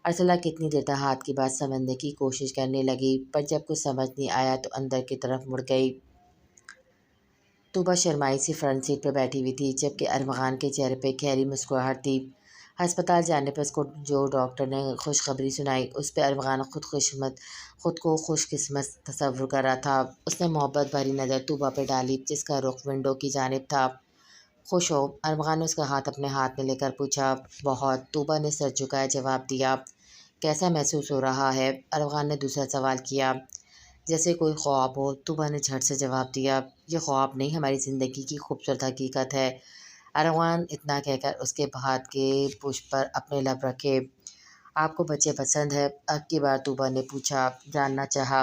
ارسلہ کتنی دیر تک ہاتھ کی بات سمجھنے کی کوشش کرنے لگی، پر جب کچھ سمجھ نہیں آیا تو اندر کی طرف مڑ گئی۔ طوبیٰ شرمائی سی فرنٹ سیٹ پر بیٹھی ہوئی تھی، جبکہ ارمغان کے چہرے پہ گہری مسکراہٹ تھی۔ ہسپتال جانے پر اس کو جو ڈاکٹر نے خوشخبری سنائی، اس پہ ارمغان خود کو خوش قسمت تصور کر رہا تھا۔ اس نے محبت بھری نظر طوبیٰ پہ ڈالی جس کا رخ ونڈو کی جانب تھا۔ خوش ہو؟ ارمغان نے اس کا ہاتھ اپنے ہاتھ میں لے کر پوچھا۔ بہت، طوبیٰ نے سر جھکائے جواب دیا۔ کیسا محسوس ہو رہا ہے؟ ارمغان نے دوسرا سوال کیا۔ جیسے کوئی خواب ہو، طوبیٰ نے جھٹ سے جواب دیا۔ یہ خواب نہیں، ہماری زندگی کی خوبصورت حقیقت ہے۔ ارمغان اتنا کہہ کر اس کے ہاتھ کے پشت پر اپنے لب رکھے۔ آپ کو بچے پسند ہے؟ اب کی بار طوبیٰ نے پوچھا، جاننا چاہا۔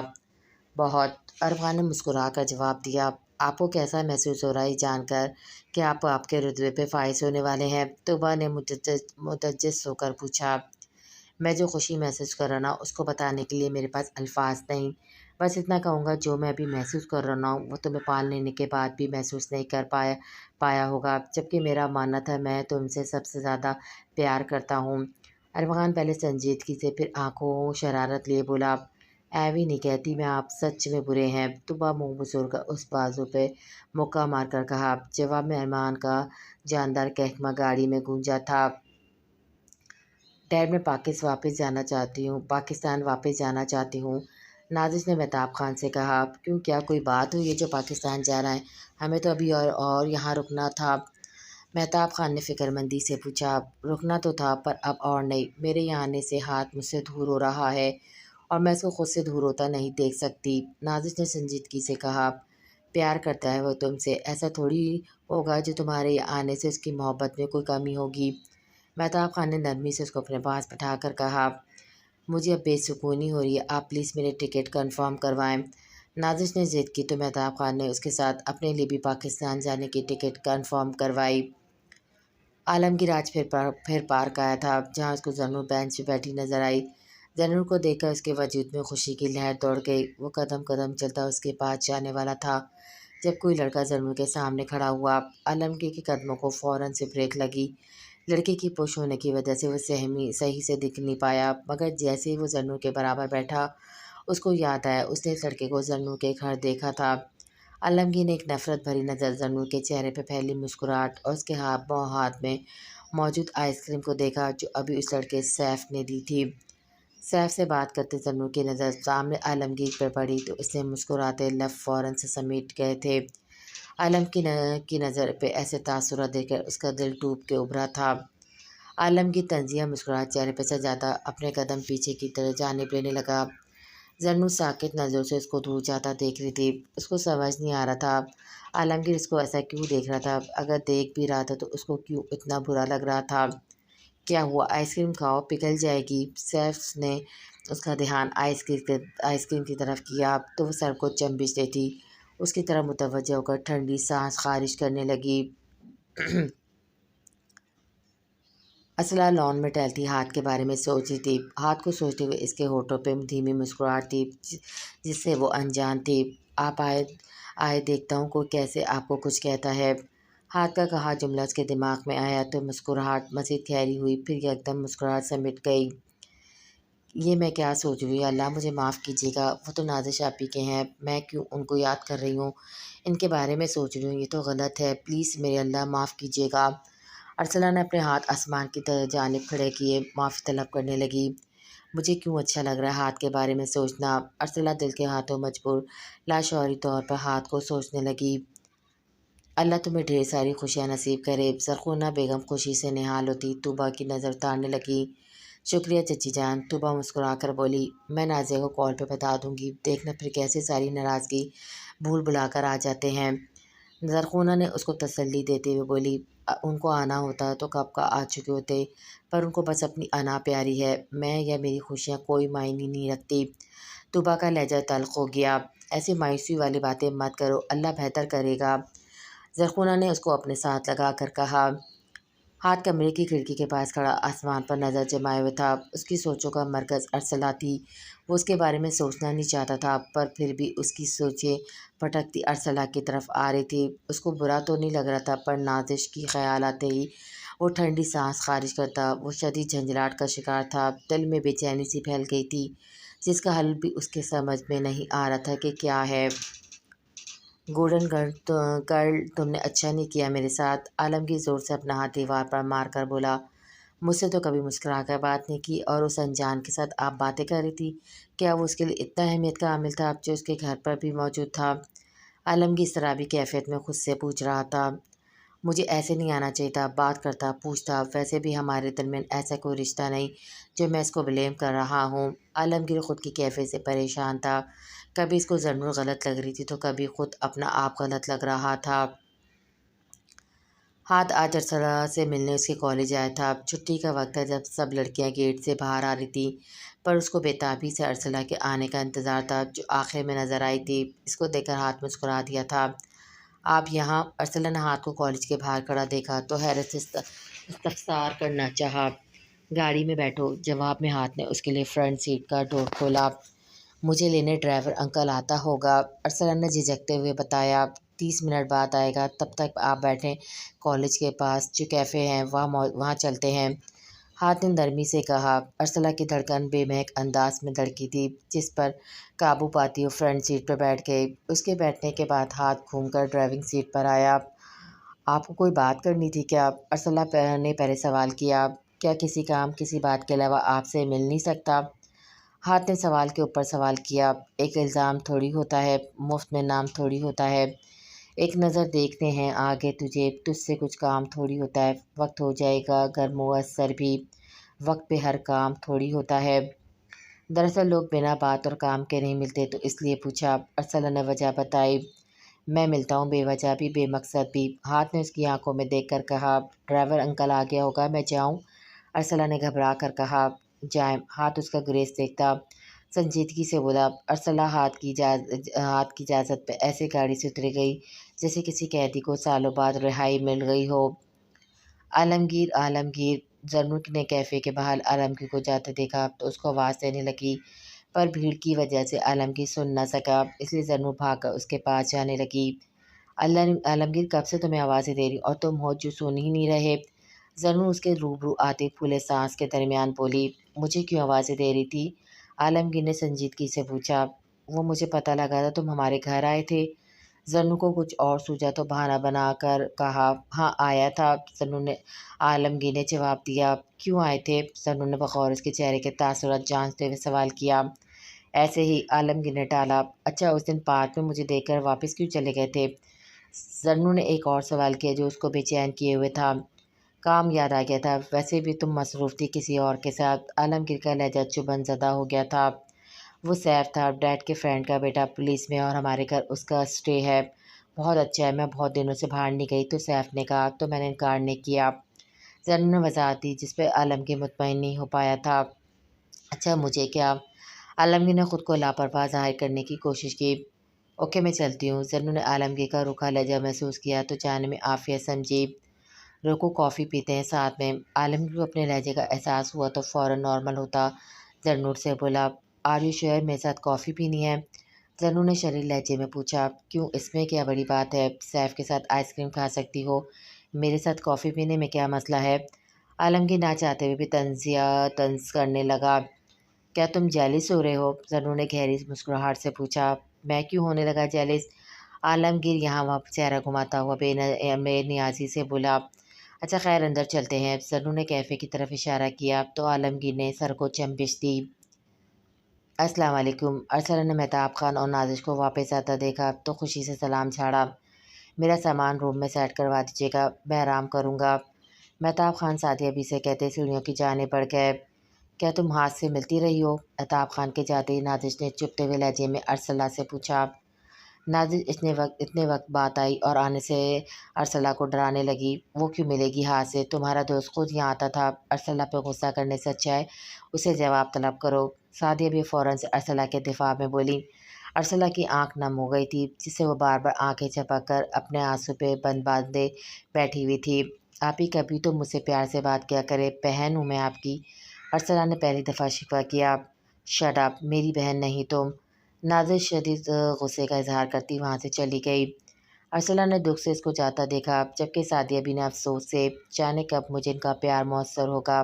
بہت، ارمغان نے مسکرا کر جواب دیا۔ آپ کو کیسا محسوس ہو رہا ہے جان کر کہ آپ کے رتبے پہ فائز ہونے والے ہیں؟ طوبیٰ نے متجس ہو کر پوچھا۔ میں جو خوشی محسوس کر رہا ہوں اس کو بتانے کے لیے میرے پاس الفاظ نہیں، بس اتنا کہوں گا جو میں ابھی محسوس کر رہا ہوں وہ تمہیں پال لینے کے بعد بھی محسوس نہیں کر پایا ہوگا، جبکہ میرا ماننا تھا میں تم سے سب سے زیادہ پیار کرتا ہوں۔ ارمغان پہلے سنجیدگی سے پھر آنکھوں شرارت لیے بولا، ایوی نہیں کہتی میں، آپ سچ میں برے ہیں۔ طوبیٰ منہ بسور کر اس بازو پہ مکہ مار کر کہا۔ جواب میں ارمغان کا جاندار کہکمہ گاڑی میں گونجا تھا۔ ڈیڈ میں پاکستان واپس جانا چاہتی ہوں، نازش نے مہتاب خان سے کہا۔ کیوں، کیا کوئی بات ہوئی ہے جو پاکستان جا رہا ہے؟ ہمیں تو ابھی اور یہاں رکنا تھا۔ مہتاب خان نے فکر مندی سے پوچھا۔ رکنا تو تھا پر اب اور نہیں، میرے یہاں آنے سے ہاتھ مجھ سے دور ہو رہا ہے اور میں اس کو خود سے دور ہوتا نہیں دیکھ سکتی، نازش نے سنجیدگی سے کہا۔ پیار کرتا ہے وہ تم سے، ایسا تھوڑی ہوگا جو تمہارے آنے سے اس کی محبت میں کوئی کمی ہوگی۔ مہتاب خان نے نرمی سے اس کو اپنے پاس بٹھا کر کہا۔ مجھے اب بے سکونی ہو رہی ہے، آپ پلیز میرے ٹکٹ کنفرم کروائیں۔ نازش نے ضد کی تو مہتاب خان نے اس کے ساتھ اپنے لیے بھی پاکستان جانے کی ٹکٹ کنفرم کروائی۔ عالمگیر آج پھر پارک آیا تھا جہاں اس کو زنور بینچ پہ بیٹھی نظر آئی۔ زنور کو دیکھ کر اس کے وجود میں خوشی کی لہر دوڑ گئی۔ وہ قدم قدم چلتا اس کے پاس جانے والا تھا جب کوئی لڑکا زنور کے سامنے کھڑا ہوا۔ عالمگیر کے قدموں کو فوراً سے بریک لگی۔ لڑکے کی پش ہونے کی وجہ سے وہ صحیح سے دکھ نہیں پایا، مگر جیسے ہی وہ زنور کے برابر بیٹھا اس کو یاد آیا اس نے اس لڑکے کو زنور کے گھر دیکھا تھا۔ عالمگیر نے ایک نفرت بھری نظر زنور کے چہرے پہ پھیلی مسکراہٹ اور اس کے ہاتھ میں موجود آئس کریم کو دیکھا جو ابھی اس لڑکے سیف نے دی تھی۔ سیف سے بات کرتے زنور کی نظر سامنے عالمگیر پر پڑی تو اس نے مسکراتے لب فوراً سے سمیٹ گئے تھے۔ عالم کی نظر پہ ایسے تاثرات دیکھ کر اس کا دل ٹوٹ کے ابھرا تھا۔ عالمگیر طنزیہ مسکراہٹ چہرے پہ سجاتا اپنے قدم پیچھے کی طرف جانب لینے لگا۔ زنور ساکت نظروں سے اس کو دور جاتا دیکھ رہی تھی۔ اس کو سمجھ نہیں آ رہا تھا عالمگیر اس کو ایسا کیوں دیکھ رہا تھا، اگر دیکھ بھی رہا تھا تو اس کو کیوں اتنا برا لگ رہا تھا۔ کیا ہوا، آئس کریم کھاؤ، پگھل جائے گی۔ سیف نے اس کا دھیان آئس کریم کی طرف کیا تو وہ سر کو چنبش لیتی اس کی طرف متوجہ ہو کر ٹھنڈی سانس خارج کرنے لگی۔ ارسلہ لان میں ٹہلتی ہاتھ کے بارے میں سوچ رہی تھی۔ ہاتھ کو سوچتے ہوئے اس کے ہونٹوں پہ دھیمی مسکراہٹ تھی جس سے وہ انجان تھی۔ آپ آئے دیکھتا ہوں کوئی کیسے آپ کو کچھ کہتا ہے۔ ہاتھ کا کہا جملہ اس کے دماغ میں آیا تو مسکراہٹ مزید گہری ہوئی، پھر یکدم مسکراہٹ سمٹ گئی۔ یہ میں کیا سوچ رہی ہوں، اللہ مجھے معاف کیجیے گا، وہ تو نازش آپی کے ہیں، میں کیوں ان کو یاد کر رہی ہوں، ان کے بارے میں سوچ رہی ہوں، یہ تو غلط ہے، پلیز میرے اللہ معاف کیجیے گا۔ ارسلہ نے اپنے ہاتھ آسمان کی جانب کھڑے کیے، معافی طلب کرنے لگی۔ مجھے کیوں اچھا لگ رہا ہے ہاتھ کے بارے میں سوچنا۔ ارسلہ دل کے ہاتھوں مجبور لاشعوری طور پر ہاتھ کو سوچنے لگی۔ اللہ تمہیں ڈھیر ساری خوشیاں نصیب کرے۔ زرخونہ بیگم خوشی سے نہال ہوتی طوبیٰ کی نظر اتارنے لگی۔ شکریہ چچی جان، طوبیٰ مسکرا کر بولی، میں نازیہ کو کال پہ بتا دوں گی، دیکھنا پھر کیسے ساری ناراضگی بھول بھلا کر آ جاتے ہیں۔ زرخونہ نے اس کو تسلی دیتے ہوئے بولی، ان کو آنا ہوتا تو کب کا آ چکے ہوتے، پر ان کو بس اپنی انا پیاری ہے، میں یا میری خوشیاں کوئی معنی نہیں رکھتی۔ طوبیٰ کا لہجہ تلخ ہو گیا۔ ایسی مایوسی والی باتیں مت کرو، اللہ بہتر کرے گا۔ زرخونہ نے اس کو اپنے ساتھ لگا کر کہا۔ ہاتھ کمرے کی کھڑکی کے پاس کھڑا آسمان پر نظر جمائے ہوئے تھا۔ اس کی سوچوں کا مرکز ارسلہ تھی۔ وہ اس کے بارے میں سوچنا نہیں چاہتا تھا، پر پھر بھی اس کی سوچیں پھٹکتی ارسلہ کی طرف آ رہی تھی۔ اس کو برا تو نہیں لگ رہا تھا، پر نازش کی خیال آتے ہی وہ ٹھنڈی سانس خارج کرتا۔ وہ شدید جھنجھلاہٹ کا شکار تھا، دل میں بے چینی سی پھیل گئی تھی، جس کا حل بھی اس کے سمجھ میں نہیں آ رہا تھا کہ کیا ہے۔ گولڈن گرل، تم نے اچھا نہیں کیا میرے ساتھ، عالمگیر زور سے اپنا ہاتھ دیوار پر مار کر بولا۔ مجھ سے تو کبھی مسکرا کر بات نہیں کی، اور اس انجان کے ساتھ آپ باتیں کر رہی تھی، کیا وہ اس کے لیے اتنا اہمیت کا حامل تھا جو اس کے گھر پر بھی موجود تھا؟ عالمگیر اضطرابی کیفیت میں خود سے پوچھ رہا تھا۔ مجھے ایسے نہیں آنا چاہیے تھا، بات کرتا، پوچھتا، ویسے بھی ہمارے درمیان ایسا کوئی رشتہ نہیں جو میں اس کو بلیم کر رہا ہوں۔ عالمگیر خود کی کیفیت سے پریشان تھا، کبھی اس کو زرنور غلط لگ رہی تھی تو کبھی خود اپنا آپ غلط لگ رہا تھا۔ ہاتھ آج ارسلہ سے ملنے اس کے کالج آیا تھا۔ چھٹی کا وقت تھا جب سب لڑکیاں گیٹ سے باہر آ رہی تھیں، پر اس کو بےتابی سے ارسلہ کے آنے کا انتظار تھا، جو آخر میں نظر آئی تھی۔ اس کو دیکھ کر ہاتھ مسکرا دیا تھا۔ آپ یہاں؟ ارسلہ نے ہاتھ کو کالج کے باہر کھڑا دیکھا تو حیرت سے استفسار کرنا چاہا۔ گاڑی میں بیٹھو، جواب میں ہاتھ نے اس کے لیے فرنٹ سیٹ کا ڈور کھولا۔ مجھے لینے ڈرائیور انکل آتا ہوگا، ارسلہ نے جھجکتے ہوئے بتایا۔ 30 منٹ بعد آئے گا، تب تک آپ بیٹھیں، کالج کے پاس جو کیفے ہیں وہاں چلتے ہیں، ہاتھ نے نرمی سے کہا۔ ارسلہ کی دھڑکن بے مہک انداز میں دھڑکی تھی، جس پر قابو پاتی وہ فرنٹ سیٹ پر بیٹھ گئی۔ اس کے بیٹھنے کے بعد ہاتھ گھوم کر ڈرائیونگ سیٹ پر آیا۔ آپ کو کوئی بات کرنی تھی کیا؟ ارسلہ نے پہلے سوال کیا۔ کیا کسی کام، کسی بات کے علاوہ آپ سے مل نہیں سکتا؟ ہاتھ نے سوال کے اوپر سوال کیا۔ ایک الزام تھوڑی ہوتا ہے، مفت میں نام تھوڑی ہوتا ہے، ایک نظر دیکھتے ہیں آگے تجھے، تجھ سے کچھ کام تھوڑی ہوتا ہے، وقت ہو جائے گا گر مؤثر بھی، وقت پہ ہر کام تھوڑی ہوتا ہے۔ دراصل لوگ بنا بات اور کام کے نہیں ملتے، تو اس لیے پوچھا۔ ارسلہ نے وجہ بتائی۔ میں ملتا ہوں بے وجہ بھی، بے مقصد بھی، ہاتھ نے اس کی آنکھوں میں دیکھ کر کہا۔ ڈرائیور انکل آ گیا ہوگا، میں جاؤں؟ ارسلہ نے گھبرا کر کہا۔ جائیں، ہاتھ اس کا گریز دیکھتا سنجیدگی سے بولا۔ ارسلہ ہاتھ کی اجازت پہ ایسے گاڑی سے اتر گئی جیسے کسی قیدی کو سالوں بعد رہائی مل گئی ہو۔ عالمگیر زرنور نے کیفے کے باہر عالمگیر کو جاتے دیکھا تو اس کو آواز دینے لگی، پر بھیڑ کی وجہ سے عالمگیر سن نہ سکا، اس لیے زرنور بھاگ کر اس کے پاس جانے لگی۔ عالمگیر، کب سے تمہیں آوازیں دے رہی ہوں اور تم ہو جو سن ہی نہیں رہے۔ زرنور اس کے روبرو آتے پھولے سانس کے درمیان بولی۔ مجھے کیوں آوازیں دے رہی تھی؟ عالمگیر نے سنجیدگی سے پوچھا۔ وہ مجھے پتہ لگا تھا تم ہمارے گھر آئے تھے۔ زرنور کو کچھ اور سوجا تو بہانہ بنا کر کہا، ہاں آیا تھا، عالمگیر نے جواب دیا۔ کیوں آئے تھے؟ زرنور نے بغور اس کے چہرے کے تاثرات جانچتے ہوئے سوال کیا۔ ایسے ہی، عالمگیر نے ٹالا۔ اچھا، اس دن پارک میں مجھے دیکھ کر واپس کیوں چلے گئے تھے؟ زرنور نے ایک اور سوال کیا جو اس کو بے چین کیے ہوئے تھا۔ کام یاد آ گیا تھا، ویسے بھی تم مصروف تھی کسی اور کے ساتھ۔ عالمگیر کا لہجہ چبھن زدہ ہو گیا تھا۔ وہ سیف تھا، ڈیڈ کے فرینڈ کا بیٹا، پولیس میں، اور ہمارے گھر اس کا اسٹے ہے۔ بہت اچھا ہے، میں بہت دنوں سے باہر نہیں گئی، تو سیف نے کہا تو میں نے انکار نہیں کیا۔ زرنور نے وضاحت دی، جس پہ عالمگیر مطمئن نہیں ہو پایا تھا۔ اچھا، مجھے کیا؟ عالمگیر نے خود کو لاپرواہ ظاہر کرنے کی کوشش کی۔ اوکے، میں چلتی ہوں۔ زرنور نے عالمگیر کا روکھا لہجہ محسوس کیا تو جانے میں عافیت سمجھی۔ روکو، کافی پیتے ہیں ساتھ میں۔ عالمگیر کو اپنے لہجے کا احساس ہوا تو فوراً نارمل ہوتا زرنور سے بولا، آر یو شیور میرے ساتھ کافی پینی ہے؟ زرنور نے شریر لہجے میں پوچھا۔ کیوں، اس میں کیا بڑی بات ہے، سیف کے ساتھ آئس کریم کھا سکتی ہو، میرے ساتھ کافی پینے میں کیا مسئلہ ہے؟ عالمگیر نہ چاہتے ہوئے بھی طنز کرنے لگا۔ کیا تم جیلس ہو رہے ہو؟ زنو نے گہری مسکراہٹ سے پوچھا۔ میں کیوں ہونے لگا جیلس؟ عالمگیر یہاں وہاں چہرہ گھماتا ہوا بے نیازی سے بولا۔ اچھا خیر اندر چلتے ہیں۔ زنو نے کیفے کی طرف اشارہ کیا تو عالمگیر نے سر کو چمبش دی۔ السلام علیکم۔ ارسلہ نے مہتاب خان اور نازش کو واپس آتا دیکھا تو خوشی سے سلام جھاڑا۔ میرا سامان روم میں سیٹ کروا دیجیے گا، میں آرام کروں گا۔ مہتاب خان سعدیہ بی سے کہتے سیڑھیوں کی جانب بڑھ گئے۔ کیا تم ہاتھ سے ملتی رہی ہو؟ مہتاب خان کے جاتے ہی نازش نے چپتے ہوئے لہجے میں ارسلہ سے پوچھا۔ نازش اتنے وقت بات آئی اور آنے سے ارسلہ کو ڈرانے لگی۔ وہ کیوں ملے گی ہاتھ سے؟ تمہارا دوست خود یہاں آتا تھا۔ ارسلہ پہ غصہ کرنے سے اچھا ہے اسے جواب طلب کرو۔ سعدیہ بھی فوراً سے ارسلہ کے دفاع میں بولی۔ ارسلہ کی آنکھ نم ہو گئی تھی جس سے وہ بار بار آنکھیں جھپک کر اپنے آنسو پہ بند باندھے بیٹھی ہوئی تھی۔ آپ ہی کبھی تو مجھ سے پیار سے بات کیا کرے، بہن ہوں میں آپ کی۔ ارسلہ نے پہلی دفعہ شکوہ کیا۔ شٹ اپ، میری بہن نہیں تم۔ نازش شدید غصے کا اظہار کرتی وہاں سے چلی گئی۔ ارسلہ نے دکھ سے اس کو جاتا دیکھا جبکہ سعدیہ بھی نے افسوس سے، جانے کب مجھے ان کا پیار میسر ہوگا۔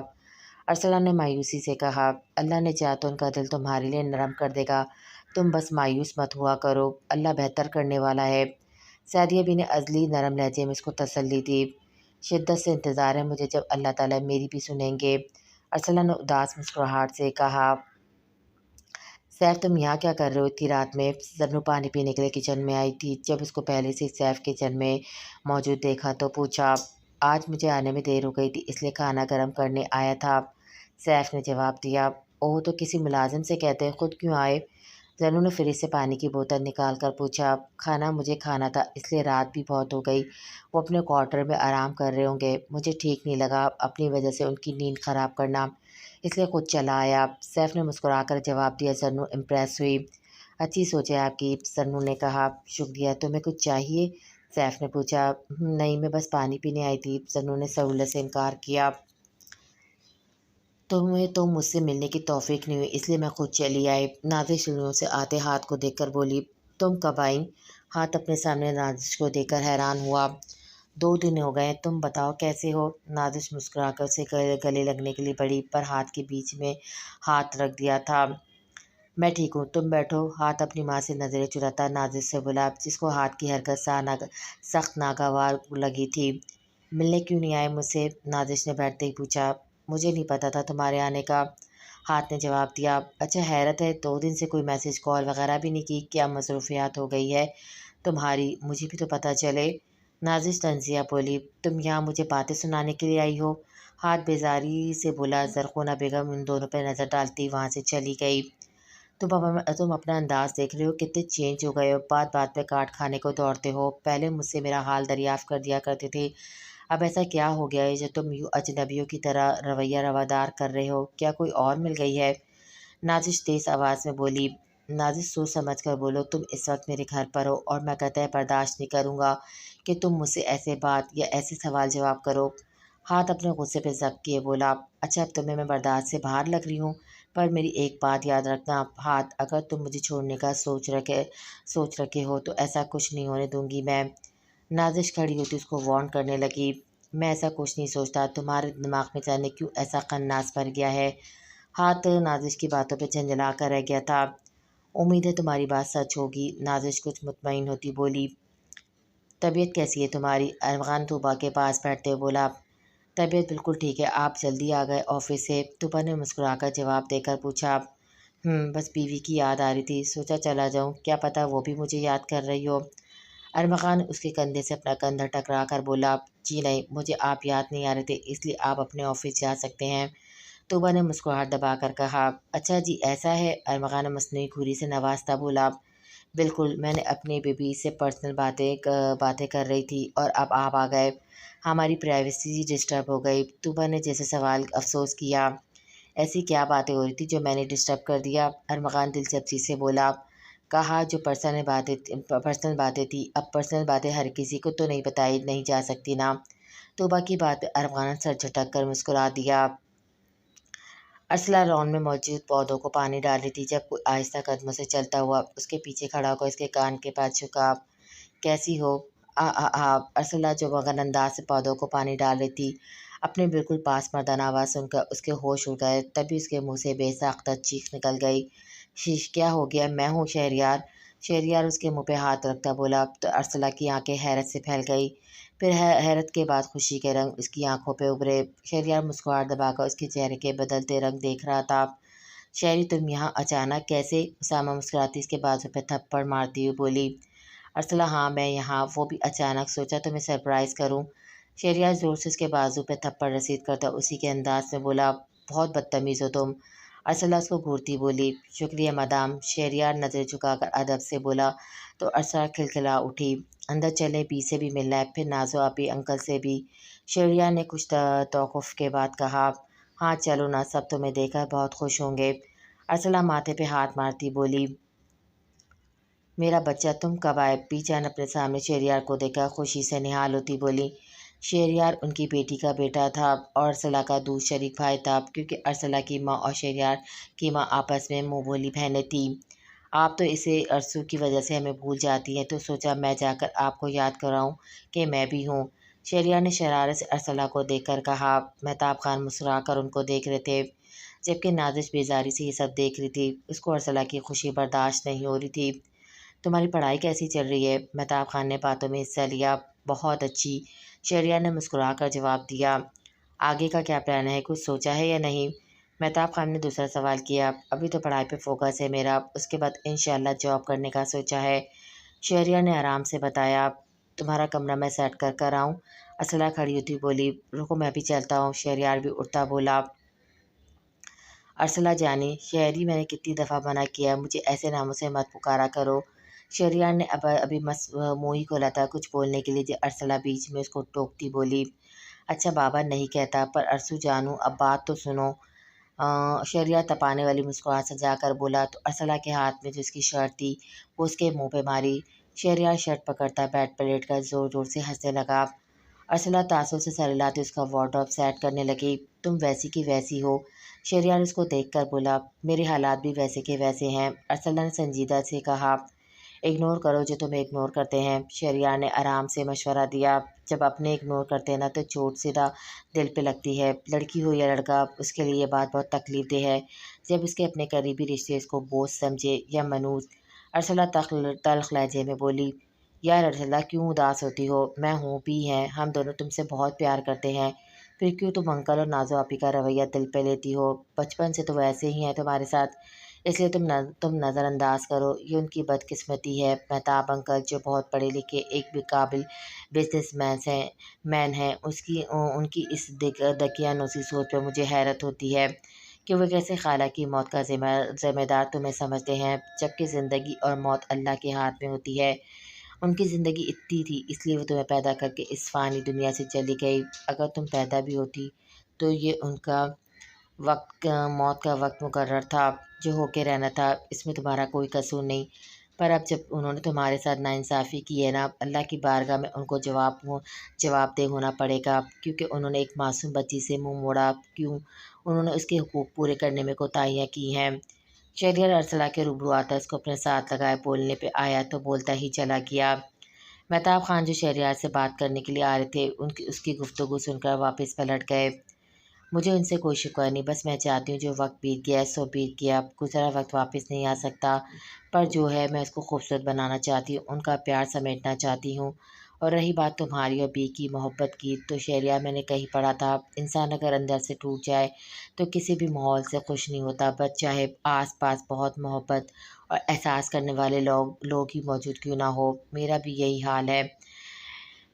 ارسلہ نے مایوسی سے کہا، اللہ نے چاہا تو ان کا دل تمہارے لیے نرم کر دے گا، تم بس مایوس مت ہوا کرو، اللہ بہتر کرنے والا ہے۔ سعدیہ بھی نے عزلی نرم لہجے میں اس کو تسلی دی۔ شدت سے انتظار ہے مجھے جب اللہ تعالیٰ میری بھی سنیں گے۔ ارسلہ نے اداس مسکراہٹ سے کہا، سیف تم یہاں کیا کر رہے ہو اتنی رات میں؟ زنو پانی پینے کے لیے کچن میں آئی تھی۔ جب اس کو پہلے سے سیف کچن میں موجود دیکھا تو پوچھا۔ آج مجھے آنے میں دیر ہو گئی تھی اس لیے کھانا گرم کرنے آیا تھا، سیف نے جواب دیا۔ اوہ تو کسی ملازم سے کہتے خود کیوں آئے؟ زنو نے فریج سے پانی کی بوتل نکال کر پوچھا۔ کھانا مجھے کھانا تھا اس لیے رات بھی بہت ہو گئی، وہ اپنے کوارٹر میں آرام کر رہے ہوں گے، مجھے ٹھیک نہیں لگا اپنی وجہ سے ان کی نیند خراب کرنا، اس لیے خود چلا آیا، سیف نے مسکرا کر جواب دیا۔ زنو امپریس ہوئی۔ اچھی سوچ ہے آپ کی، زنو نے کہا۔ شکریہ، تمہیں کچھ چاہیے؟ سیف نے پوچھا۔ نہیں میں بس پانی پینے آئی تھی، زنو نے سہولت سے انکار کیا۔ تمہیں تو مجھ سے ملنے کی توفیق نہیں ہوئی اس لیے میں خود چلی آئی۔ نازش سیڑھیوں سے آتے ہاتھ کو دیکھ کر بولی۔ تم کب آئیں؟ ہاتھ اپنے سامنے نازش کو دیکھ کر حیران ہوا۔ 2 دن ہو گئے، تم بتاؤ کیسے ہو؟ نازش مسکرا کر اسے گلے لگنے کے لیے بڑھی پر ہاتھ کے بیچ میں ہاتھ رکھ دیا تھا۔ میں ٹھیک ہوں، تم بیٹھو۔ ہاتھ اپنی ماں سے نظریں چراتا نازش سے بولا جس کو ہاتھ کی حرکت سخت ناگوار لگی تھی۔ ملنے کیوں نہیں آئے مجھ سے؟ نازش نے بیٹھتے ہی پوچھا۔ مجھے نہیں پتا تھا تمہارے آنے کا، ہاتھ نے جواب دیا۔ اچھا حیرت ہے 2 دن سے کوئی میسج کال وغیرہ بھی نہیں کی، کیا مصروفیات ہو گئی ہے تمہاری؟ مجھے بھی تو پتہ چلے۔ نازش طنزیہ بولی۔ تم یہاں مجھے باتیں سنانے کے لیے آئی ہو؟ ہاتھ بیزاری سے بولا۔ زرخونہ بیگم ان دونوں پہ نظر ڈالتی وہاں سے چلی گئی۔ تم اپنا انداز دیکھ رہے ہو، کتنے چینج ہو گئے ہو، بات بات پہ کاٹ کھانے کو دوڑتے ہو، پہلے مجھ سے میرا حال دریافت کر دیا کرتے تھے، اب ایسا کیا ہو گیا ہے جو تم یوں اجنبیوں کی طرح رویہ روادار کر رہے ہو؟ کیا کوئی اور مل گئی ہے؟ نازش تیز آواز میں بولی۔ نازش سوچ سمجھ کر بولو، تم اس وقت میرے گھر پر ہو اور میں قطع برداشت نہیں کروں گا کہ تم مجھ سے ایسے بات یا ایسے سوال جواب کرو۔ ہاتھ اپنے غصے پہ ضبط کیے بولا۔ اچھا اب تمہیں میں برداشت سے باہر لگ رہی ہوں، پر میری ایک بات یاد رکھنا ہاتھ، اگر تم مجھے چھوڑنے کا سوچ رکھے ہو تو ایسا کچھ نہیں ہونے دوں گی میں۔ نازش کھڑی ہوتی اس کو وارن کرنے لگی۔ میں ایسا کچھ نہیں سوچتا، تمہارے دماغ میں جانے کیوں ایسا قناص بھر گیا ہے؟ ہاتھ نازش کی باتوں پہ جھنجھلا کر رہ گیا تھا۔ امید ہے تمہاری بات سچ ہوگی، نازش کچھ مطمئن ہوتی بولی۔ طبیعت کیسی ہے تمہاری؟ ارمغان طوبیٰ کے پاس بیٹھتے ہوئے بولا۔ طبیعت بالکل ٹھیک ہے، آپ جلدی آ گئے آفس سے؟ طوبیٰ نے مسکرا کر جواب دے کر پوچھا۔ بس بیوی کی یاد آ رہی تھی، سوچا چلا جاؤں، کیا پتہ وہ بھی مجھے یاد کر رہی ہو۔ ارمغان اس کے کندھے سے اپنا کندھا ٹکرا کر بولا۔ جی نہیں، مجھے آپ یاد نہیں آ رہے تھے اس لیے آپ اپنے آفس جا سکتے ہیں، طوبیٰ نے مسکراہٹ دبا کر کہا۔ اچھا جی ایسا ہے، ارمغان مصنوعی گھوری سے نوازتا بولا۔ بالکل، میں نے اپنی بیوی سے پرسنل باتیں کر رہی تھی اور اب آپ آ گئے، ہماری پرائیویسی ڈسٹرب ہو گئی، طوبیٰ نے جیسے سوال افسوس کیا۔ ایسی کیا باتیں ہو رہی تھی جو میں نے ڈسٹرب کر دیا؟ ارمغان دلچسپی سے بولا۔ کہا جو پرسنل باتیں تھی، اب پرسنل باتیں ہر کسی کو تو نہیں بتائی نہیں جا سکتی نا۔ طوبیٰ کی بات پہ ارمغان نے سر جھٹک کر مسکرا دیا۔ ارسلہ لان میں موجود پودوں کو پانی ڈال رہی تھی جب کوئی آہستہ قدموں سے چلتا ہوا اس کے پیچھے کھڑا ہو کر اس کے کان کے پاس جھکا۔ کیسی ہو؟ ارسلہ جو مغن انداز سے پودوں کو پانی ڈال رہی تھی اپنے بالکل پاس مردانہ آواز سن کر اس کے ہوش اڑ گئے۔ تبھی اس کے منہ سے بے ساختہ چیخ نکل گئی، شیش کیا ہو گیا؟ میں ہوں شہریار۔ شہریار اس کے منہ پہ ہاتھ رکھتا بولا تو ارسلہ کی آنکھیں حیرت سے پھیل گئی، پھر حیرت کے بعد خوشی کے رنگ اس کی آنکھوں پہ ابھرے۔ شہریار مسکراہٹ دبا کر اس کے چہرے کے بدلتے رنگ دیکھ رہا تھا۔ شہری تم یہاں اچانک کیسے؟ اسامہ مسکراتی اس کے بازو پہ تھپڑ مارتی ہوئی بولی۔ ارسلہ ہاں میں یہاں، وہ بھی اچانک، سوچا تمہیں سرپرائز کروں۔ شہریار زور سے اس کے بازو پہ تھپڑ رسید کرتا اسی کے انداز میں بولا، بہت بدتمیز ہو تم۔ ارسلہ اس کو گھورتی بولی، شکریہ مدام۔ شہریار نظر جھکا کر ادب سے بولا تو ارسلہ کھلکھلا اٹھی، اندر چلیں، بی سے بھی ملنا ہے، پھر نازو آپی انکل سے بھی۔ شہریار نے کچھ توقف کے بعد کہا، ہاں چلو نا، سب تمہیں دیکھ کر بہت خوش ہوں گے۔ ارسلہ ماتھے پہ ہاتھ مارتی بولی، میرا بچہ تم کب آئے؟ بی جان اپنے سامنے شہریار کو دیکھ کر خوشی سے نہال ہوتی بولی۔ شہریار ان کی بیٹی کا بیٹا تھا اور ارسلہ کا دودھ شریک بھائی تھا، کیونکہ ارسلہ کی ماں اور شہریار کی ماں آپس میں منہ بولی بہنیں تھیں۔ آپ تو اسے ارسو کی وجہ سے ہمیں بھول جاتی ہیں، تو سوچا میں جا کر آپ کو یاد کراؤں کہ میں بھی ہوں۔ شہریار نے شرارت سے ارسلہ کو دیکھ کر کہا۔ مہتاب خان مسکرا کر ان کو دیکھ رہے تھے، جبکہ نازش بیزاری سے یہ سب دیکھ رہی تھی۔ اس کو ارسلہ کی خوشی برداشت نہیں ہو رہی تھی۔ تمہاری پڑھائی کیسی چل رہی ہے؟ مہتاب خان نے باتوں میں حصہ لیا۔ بہت اچھی، شہریار نے مسکرا کر جواب دیا۔ آگے کا کیا پلان ہے؟ کچھ سوچا ہے یا نہیں؟ مہتاب خان نے دوسرا سوال کیا۔ ابھی تو پڑھائی پہ فوکس ہے میرا، اس کے بعد انشاءاللہ جاب کرنے کا سوچا ہے، شہریار نے آرام سے بتایا۔ تمہارا کمرہ میں سیٹ کر کر آؤں؟ ارسلہ کھڑی ہوتی بولی، رکو میں بھی چلتا ہوں۔ شہریار بھی اٹھتا بولا، ارسلہ جانی، شہری میں نے کتنی دفعہ منع کیا، مجھے ایسے ناموں سے مت پکارا کرو۔ شہریار نے ابھی منہ ہی کھولا تھا کچھ بولنے کے لیے، ارسلہ بیچ میں اس کو ٹوکتی بولی، اچھا بابا نہیں کہتا، پر ارسو جانو اب بات تو سنو۔ شہریار تپانے والی مسکراہٹ سجا کر بولا تو ارسلہ کے ہاتھ میں جو اس کی شرٹ تھی وہ اس کے منہ پہ ماری۔ شہریار شرٹ پکڑتا بیڈ پر لیٹ کر زور زور سے ہنسنے لگا۔ ارسلہ تعصب سے سر ہلاتے اس کا وارڈروب سیٹ کرنے لگی۔ تم ویسی کی ویسی ہو، شہریار اس کو دیکھ کر بولا، میرے حالات بھی ویسے کے ویسے ہیں، ارسلہ نے سنجیدہ سے کہا۔ اگنور کرو جو تمہیں اگنور کرتے ہیں، شہریار نے آرام سے مشورہ دیا۔ جب اپنے اگنور کرتے ہیں نا تو چوٹ سیدھا دل پہ لگتی ہے، لڑکی ہو یا لڑکا، اس کے لیے یہ بات بہت تکلیف دہ ہے جب اس کے اپنے قریبی رشتے اس کو بوجھ سمجھے یا منوط۔ ارسلہ تلخ لہجے میں بولی، یار ارسلہ کیوں اداس ہوتی ہو؟ میں ہوں بھی ہیں، ہم دونوں تم سے بہت پیار کرتے ہیں، پھر کیوں تم انکل اور نازو آپی کا رویہ دل پہ لیتی ہو؟ بچپن سے تو ویسے ہی ہیں تمہارے ساتھ، اس لیے تم نظر انداز کرو، یہ ان کی بدقسمتی ہے۔ مہتاب انکل جو بہت پڑھے لکھے ایک بھی قابل بزنس مین ہیں، ان کی اس دقیانوسی سوچ پہ مجھے حیرت ہوتی ہے کہ وہ کیسے خالہ کی موت کا ذمہ دار تمہیں سمجھتے ہیں، جبکہ زندگی اور موت اللہ کے ہاتھ میں ہوتی ہے۔ ان کی زندگی اتنی تھی اس لیے وہ تمہیں پیدا کر کے اس فانی دنیا سے چلی گئی، اگر تم پیدا بھی ہوتی تو یہ ان کا موت کا وقت مقرر تھا جو ہو کے رہنا تھا، اس میں تمہارا کوئی قصور نہیں، پر اب جب انہوں نے تمہارے ساتھ ناانصافی کی ہے نا، اللہ کی بارگاہ میں ان کو جواب دہ ہونا پڑے گا، کیونکہ انہوں نے ایک معصوم بچی سے منہ موڑا، کیوں انہوں نے اس کے حقوق پورے کرنے میں کوتاہیاں کی ہیں۔ شہریار ارسلہ کے روبرو آتا اس کو اپنے ساتھ لگائے بولنے پہ آیا تو بولتا ہی چلا گیا۔ مہتاب خان جو شہریار سے بات کرنے کے لیے آ رہے تھے اس کی گفتگو سن کر واپس پلٹ گئے۔ مجھے ان سے کوئی شکوہ نہیں، بس میں چاہتی ہوں جو وقت بیت گیا سو بیت گیا، گزرا وقت واپس نہیں آ سکتا، پر جو ہے میں اس کو خوبصورت بنانا چاہتی ہوں، ان کا پیار سمیٹنا چاہتی ہوں۔ اور رہی بات تمہاری اور بی کی محبت کی، تو شہریار میں نے کہیں پڑھا تھا، انسان اگر اندر سے ٹوٹ جائے تو کسی بھی ماحول سے خوش نہیں ہوتا، بس چاہے آس پاس بہت محبت اور احساس کرنے والے لوگ ہی موجود کیوں نہ ہو۔ میرا بھی یہی حال ہے،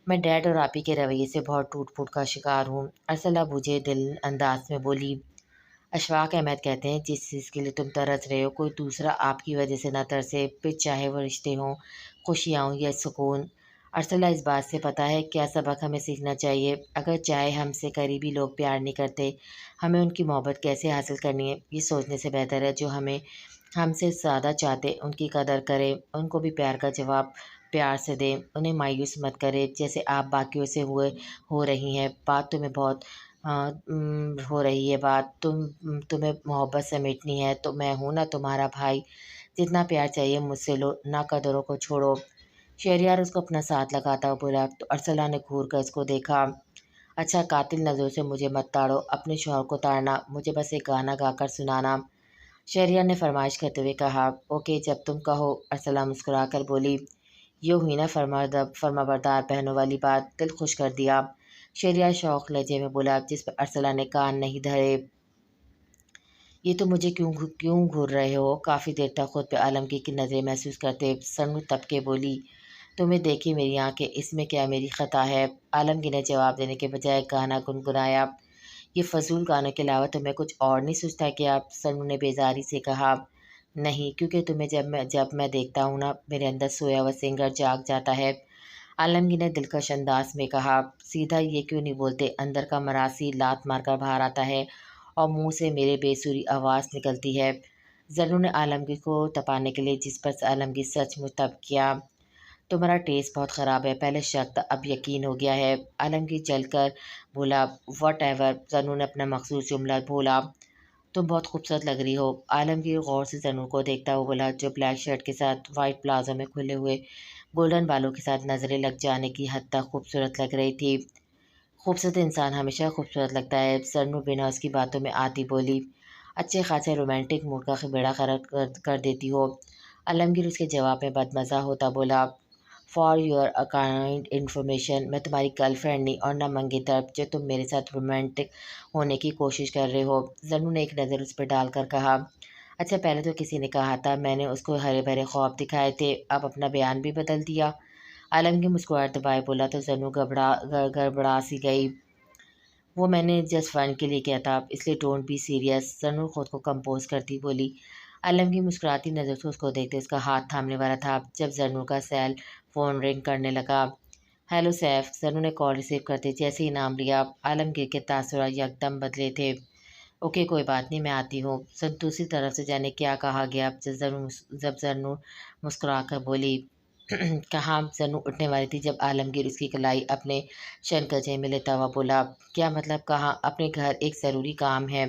میں ڈیڈ اور آپی کے رویے سے بہت ٹوٹ پھوٹ کا شکار ہوں۔ ارسلہ بوجھے دل انداز میں بولی، اشفاق احمد کہتے ہیں جس چیز کے لیے تم ترس رہے ہو کوئی دوسرا آپ کی وجہ سے نہ ترسے، پھر چاہے وہ رشتے ہوں، خوشیاں ہوں یا سکون۔ ارسلہ اس بات سے پتہ ہے کیا سبق ہمیں سیکھنا چاہیے، اگر چاہے ہم سے قریبی لوگ پیار نہیں کرتے، ہمیں ان کی محبت کیسے حاصل کرنی ہے، یہ سوچنے سے بہتر ہے جو ہم سے زیادہ چاہتے ان کی قدر کریں، ان کو بھی پیار کا جواب پیار سے دیں، انہیں مایوس مت کرے جیسے آپ باقیوں سے ہو رہی ہیں۔ بات تمہیں بہت ہو رہی ہے، تمہیں محبت سمیٹنی ہے تو میں ہوں نا تمہارا بھائی، جتنا پیار چاہیے مجھ سے لو، نہ قدروں کو چھوڑو۔ شہریار اس کو اپنا ساتھ لگاتا ہوا بولا تو ارسلہ نے گھور کر اس کو دیکھا۔ اچھا قاتل نظروں سے مجھے مت تاڑو، اپنے شوہر کو تاڑنا، مجھے بس ایک گانا گا کر سنانا، شہریار نے فرمائش کرتے ہوئے کہا۔ اوکے جب تم کہو، ارسلہ مسکرا کر بولی۔ یہ ہوئی نا فرما بردار بہنوں والی بات، دل خوش کر دیا، شہریار شوق لہجے میں بولا، جس پر ارسلہ نے کان نہیں دھرے۔ یہ تو مجھے کیوں گھور رہے ہو؟ کافی دیر تک خود پہ عالمگیر کی نظریں محسوس کرتے سنو تب کے بولی۔ تمہیں دیکھی میری آنکھیں، اس میں کیا میری خطا ہے؟ عالمگیر نے جواب دینے کے بجائے گانا گنگنایا۔ یہ فضول گانوں کے علاوہ تمہیں کچھ اور نہیں سوچتا کیا؟ سنو نے بیزاری سے کہا۔ نہیں، کیونکہ تمہیں جب میں دیکھتا ہوں نا، میرے اندر سویا ہوا سنگر جاگ جاتا ہے، عالمگیر نے دلکش انداز میں کہا۔ سیدھا یہ کیوں نہیں بولتے؟ اندر کا مراسی لات مار کر باہر آتا ہے اور منہ سے میرے بے سری آواز نکلتی ہے۔ زنو نے عالمگیر کو تپانے کے لیے جس پر عالمگیر سچ مچ تپ کیا۔ تمہارا ٹیسٹ بہت خراب ہے، پہلے شک تھا اب یقین ہو گیا ہے، عالمگیر جل کر بولا۔ واٹ ایور، زنو نے اپنا مخصوص جملہ بولا۔ تم بہت خوبصورت لگ رہی ہو، عالمگیر غور سے زنو کو دیکھتا ہوا بولا، جو بلیک شرٹ کے ساتھ وائٹ پلازو میں کھلے ہوئے گولڈن بالوں کے ساتھ نظریں لگ جانے کی حد تک خوبصورت لگ رہی تھی۔ خوبصورت انسان ہمیشہ خوبصورت لگتا ہے، زنو بنا اس کی باتوں میں آتی بولی۔ اچھے خاصے رومانٹک موڈ کا بیڑا کر دیتی ہو، عالمگیر اس کے جواب میں بدمزہ ہوتا بولا۔ فار یور کائنڈ انفارمیشن، میں تمہاری گرل فرینڈ نہیں اور نہ منگیتر جو تم میرے ساتھ رومانٹک ہونے کی کوشش کر رہے ہو، زنو نے ایک نظر اس پر ڈال کر کہا۔ اچھا پہلے تو کسی نے کہا تھا میں نے اس کو ہرے بھرے خواب دکھائے تھے، اب اپنا بیان بھی بدل دیا، عالمگیر مسکراہٹ دبائے بولا تو زنو گڑبڑا سی گئی۔ وہ میں نے جسٹ فن کے لیے کیا تھا، اس لیے ڈونٹ بی سیریس، زنو خود کو کمپوز کرتی بولی۔ عالمگیر مسکراتی نظر سے اس کو دیکھتے اس کا ہاتھ تھامنے والا تھا جب زنو کا سیل فون رنگ کرنے لگا۔ ہیلو سیف، زنو نے کال ریسیو کرتے جیسے ہی نام لیا، عالمگیر کے تاثرات یکدم بدلے تھے۔ اوکے کوئی بات نہیں، میں آتی ہوں، دوسری طرف سے جانے کیا کہا گیا جب زنو مسکرا کر بولی۔ کہاں؟ زنو اٹھنے والی تھی جب عالمگیر اس کی کلائی اپنے شنکجے میں لیتا ہوا بولا۔ کیا مطلب کہاں؟ اپنے گھر، ایک ضروری کام ہے،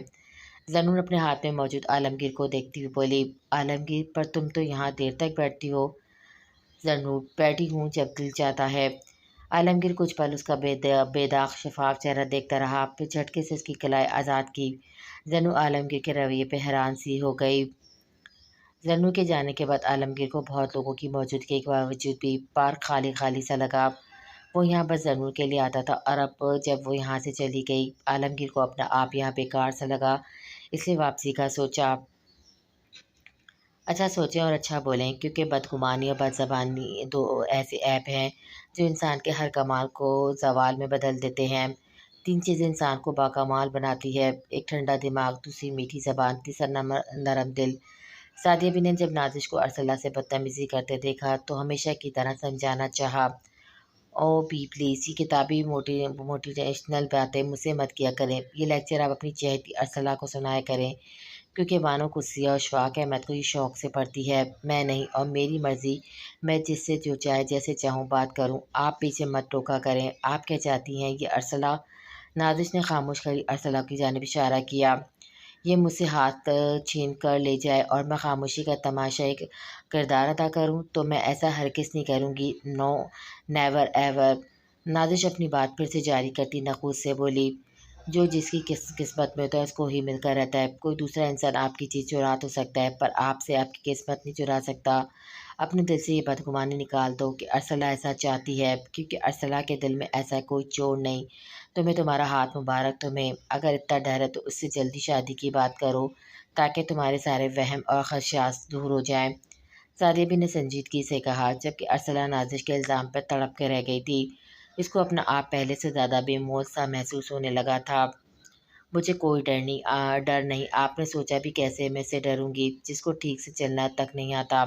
زنو نے اپنے ہاتھ میں موجود عالمگیر کو دیکھتی ہوئی بولی۔ عالمگیر، پر تم تو یہاں دیر تک بیٹھتی ہو؟ زنو، بیٹھی ہوں جب دل چاہتا ہے، عالمگیر کچھ پل اس کا بے داغ شفاف چہرہ دیکھتا رہا، پھر جھٹکے سے اس کی کلائی آزاد کی۔ زنو عالمگیر کے رویے پہ حیران سی ہو گئی۔ زنو کے جانے کے بعد عالمگیر کو بہت لوگوں کی موجودگی کے باوجود بھی پارک خالی خالی سا لگا۔ وہ یہاں بس زنو کے لیے آتا تھا اور اب جب وہ یہاں سے چلی گئی، عالمگیر کو اپنا آپ یہاں بیکار سا لگا، اس لیے واپسی کا سوچا۔ اچھا سوچیں اور اچھا بولیں، کیونکہ بدگمانی اور بد زبانی دو ایسے ایپ ہیں جو انسان کے ہر کمال کو زوال میں بدل دیتے ہیں۔ تین چیزیں انسان کو باکمال بناتی ہے، ایک ٹھنڈا دماغ، دوسری میٹھی زبان، تیسرا نرم دل۔ سعدیہ بھی نے جب نازش کو ارسلہ سے بدتمیزی کرتے دیکھا تو ہمیشہ کی طرح سمجھانا چاہا، او بی پلیز، یہ کتابی موٹیویشنل باتیں مجھ سے مت کیا کریں، یہ لیکچر آپ اپنی چہتی ارسلہ کو سنایا کریں، کیونکہ بانو قدسیہ اور اشفاق احمد کو یہ شوق سے پڑھتی ہے، میں نہیں، اور میری مرضی، میں جس سے جو چاہے جیسے چاہوں بات کروں، آپ پیچھے مت ٹوکا کریں، آپ کیا چاہتی ہیں یہ ارسلہ؟ نازش نے خاموش کھڑی ارسلہ کی جانب اشارہ کیا۔ یہ مجھ سے ہاتھ چھین کر لے جائے اور میں خاموشی کا تماشا ایک کردار ادا کروں تو میں ایسا ہرگز نہیں کروں گی، نو نیور ایور، نازش اپنی بات پھر سے جاری کرتی نخوت سے بولی۔ جو جس کی قسمت میں ہوتا ہے اس کو ہی مل کر رہتا ہے، کوئی دوسرا انسان آپ کی چیز چرا تو سکتا ہے پر آپ سے آپ کی قسمت نہیں چرا سکتا۔ اپنے دل سے یہ بدگمانی نکال دو کہ ارسلہ ایسا چاہتی ہے، کیونکہ ارسلہ کے دل میں ایسا کوئی چور نہیں، تمہیں تمہارا ہاتھ مبارک، تمہیں اگر اتنا ڈر ہے تو اس سے جلدی شادی کی بات کرو تاکہ تمہارے سارے وہم اور خدشات دور ہو جائیں، سعدیہ بھی نے سنجیدگی سے کہا، جبکہ ارسلہ نازش کے الزام پر تڑپ کے رہ گئی تھی، اس کو اپنا آپ پہلے سے زیادہ بے مول سا محسوس ہونے لگا تھا۔ مجھے کوئی ڈر نہیں، آپ نے سوچا بھی کیسے میں سے ڈروں گی جس کو ٹھیک سے چلنا تک نہیں آتا،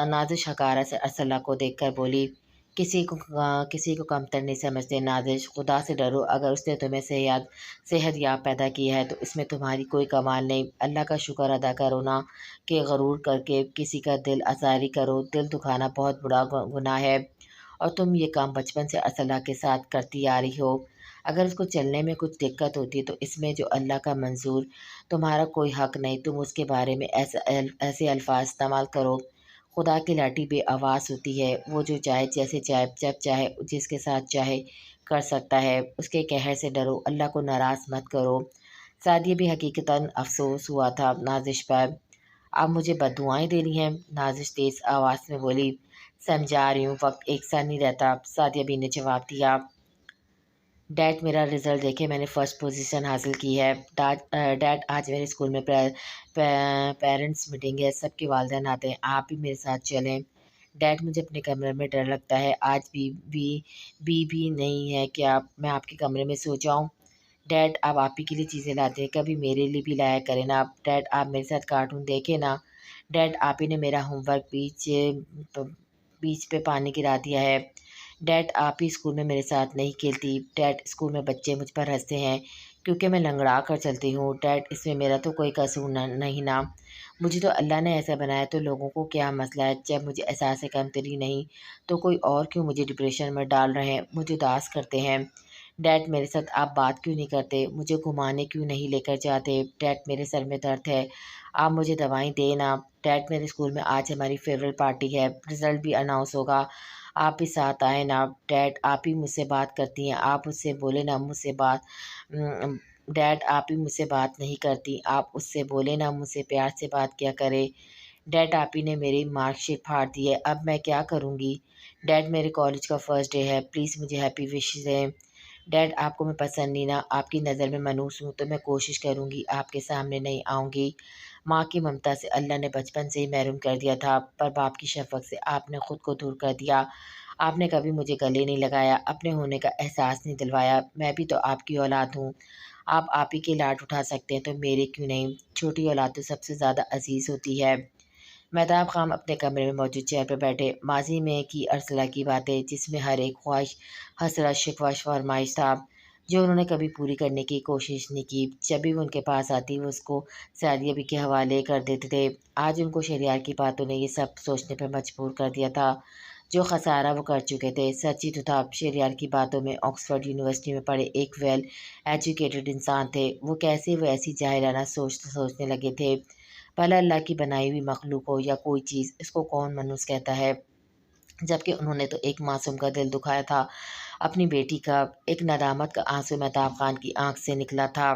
نازش حقارت سے ارسلہ کو دیکھ کر بولی۔ کسی کو کمتر نہیں سمجھتے نازش، خدا سے ڈرو، اگر اس نے تمہیں صحت یاب پیدا کی ہے تو اس میں تمہاری کوئی کمال نہیں، اللہ کا شکر ادا کرو نا کہ غرور کر کے کسی کا دل آزاری کرو، دل دکھانا بہت بڑا گناہ ہے اور تم یہ کام بچپن سے ارسلہ کے ساتھ کرتی آ رہی ہو، اگر اس کو چلنے میں کچھ دقت ہوتی تو اس میں جو اللہ کا منظور، تمہارا کوئی حق نہیں، تم اس کے بارے میں ایسے الفاظ استعمال کرو، خدا کی لاٹھی بے آواز ہوتی ہے، وہ جو چاہے جیسے چاہے جب چاہے جس کے ساتھ چاہے کر سکتا ہے، اس کے قہر سے ڈرو، اللہ کو ناراض مت کرو۔ سعدیہ بھی حقیقتاً افسوس ہوا تھا نازش پر۔ اب مجھے بددعائیں دینی ہیں؟ نازش تیز آواز میں بولی۔ سمجھا رہی ہوں، وقت ایک سا نہیں رہتا، سعدیہ بھی نے جواب دیا۔ ڈیڈ میرا رزلٹ دیکھے، میں نے فرسٹ پوزیشن حاصل کی ہے۔ ڈیڈ آج میرے اسکول میں پیرنٹس میٹنگ ہے، سب کے والدین آتے ہیں، آپ بھی میرے ساتھ چلیں۔ ڈیڈ مجھے اپنے کمرے میں ڈر لگتا ہے، آج بھی نہیں ہے کہ میں آپ کے کمرے میں سو جاؤں۔ ڈیڈ آپ ہی کے لیے چیزیں لاتے ہیں، کبھی میرے لیے بھی لایا کریں نا۔ ڈیڈ آپ میرے ساتھ کارٹون دیکھیں نا۔ ڈیڈ آپ ہی نے میرا ہوم ورک بیچ پہ پانی گرا دیا ہے۔ ڈیڈ آپ ہی اسکول میں میرے ساتھ نہیں کھیلتی۔ ڈیڈ اسکول میں بچے مجھ پر ہنستے ہیں کیونکہ میں لنگڑا کر چلتی ہوں۔ ڈیڈ اس میں میرا تو کوئی قصور نہیں نا، مجھے تو اللہ نے ایسا بنایا، تو لوگوں کو کیا مسئلہ ہے؟ جب مجھے احساس کمتری نہیں تو کوئی اور کیوں مجھے ڈپریشن میں ڈال رہے ہیں، مجھے اداس کرتے ہیں؟ ڈیڈ میرے ساتھ آپ بات کیوں نہیں کرتے؟ مجھے گھمانے کیوں نہیں لے کر جاتے؟ ڈیڈ میرے سر میں درد ہے، آپ مجھے دوائیں دیں نا۔ ڈیڈ میرے اسکول میں آج ہماری فیئرویل پارٹی ہے، رزلٹ بھی اناؤنس ہوگا، آپ بھی ساتھ آئیں نا۔ ڈیڈ آپ ہی مجھ سے بات کرتی ہیں، آپ اس سے بولے نا مجھ سے بات۔ ڈیڈ آپ ہی مجھ سے بات نہیں کرتی، آپ اس سے بولے نا مجھ سے پیار سے بات کیا کرے۔ ڈیڈ آپ ہی نے میری مارک شیٹ پھاڑ دی ہے، اب میں کیا کروں گی؟ ڈیڈ میرے کالج کا فرسٹ ڈے ہے، پلیز مجھے ہیپی وشز دیں۔ ڈیڈ آپ کو میں پسند نہیں نا، آپ کی نظر میں منحوس ہوں، تو میں کوشش کروں گی آپ کے سامنے نہیں آؤں گی۔ ماں کی ممتا سے اللہ نے بچپن سے ہی محروم کر دیا تھا، پر باپ کی شفقت سے آپ نے خود کو دور کر دیا۔ آپ نے کبھی مجھے گلے نہیں لگایا، اپنے ہونے کا احساس نہیں دلوایا۔ میں بھی تو آپ کی اولاد ہوں، آپ ہی کے لاڈ اٹھا سکتے ہیں تو میرے کیوں نہیں؟ چھوٹی اولاد تو سب سے زیادہ عزیز ہوتی ہے۔ مہتاب خان اپنے کمرے میں موجود چیئر پر بیٹھے، ماضی میں کی ارسلہ کی باتیں، جس میں ہر ایک خواہش، حسرت، شکوہ، فرمائش تھا، جو انہوں نے کبھی پوری کرنے کی کوشش نہیں کی۔ جب بھی وہ ان کے پاس آتی وہ اس کو سعدیہ بھی کے حوالے کر دیتے تھے۔ آج ان کو شہریار کی باتوں نے یہ سب سوچنے پر مجبور کر دیا تھا، جو خسارہ وہ کر چکے تھے سچ ہی تو تھا۔ شہریار کی باتوں میں آکسفورڈ یونیورسٹی میں پڑھے ایک ویل ایجوکیٹڈ انسان تھے، وہ کیسے وہ ایسی جاہلانہ سوچنے لگے تھے؟ بھلا اللہ کی بنائی ہوئی مخلوق ہو یا کوئی چیز، اس کو کون منحوس کہتا ہے؟ جبکہ انہوں نے تو ایک معصوم کا دل دکھایا تھا، اپنی بیٹی کا۔ ایک ندامت کا آنسو مہتاب خان کی آنکھ سے نکلا تھا۔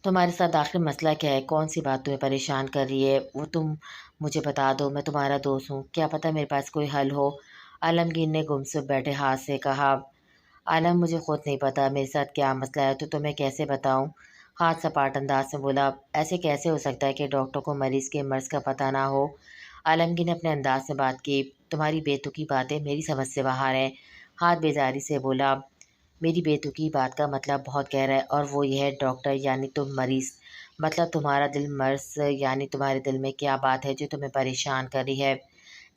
تمہارے ساتھ آخر مسئلہ کیا ہے؟ کون سی بات تمہیں پریشان کر رہی ہے؟ وہ تم مجھے بتا دو، میں تمہارا دوست ہوں، کیا پتہ میرے پاس کوئی حل ہو۔ عالمگیر نے گمسم بیٹھے ہاتھ سے کہا۔ عالم مجھے خود نہیں پتا میرے ساتھ کیا مسئلہ ہے، تو تمہیں کیسے بتاؤں؟ ہاتھ سپاٹ انداز میں بولا۔ ایسے کیسے ہو سکتا ہے کہ ڈاکٹر کو مریض کے مرض کا پتہ نہ ہو؟ عالمگیر نے اپنے انداز سے بات کی۔ تمہاری بے تکی باتیں میری سمجھ سے باہر ہیں، ہاتھ بیزاری سے بولا۔ میری بے تکی بات کا مطلب بہت گہرا ہے، اور وہ یہ ہے ڈاکٹر یعنی تم مریض، مطلب تمہارا دل مرض، یعنی تمہارے دل میں کیا بات ہے جو تمہیں پریشان کر رہی ہے؟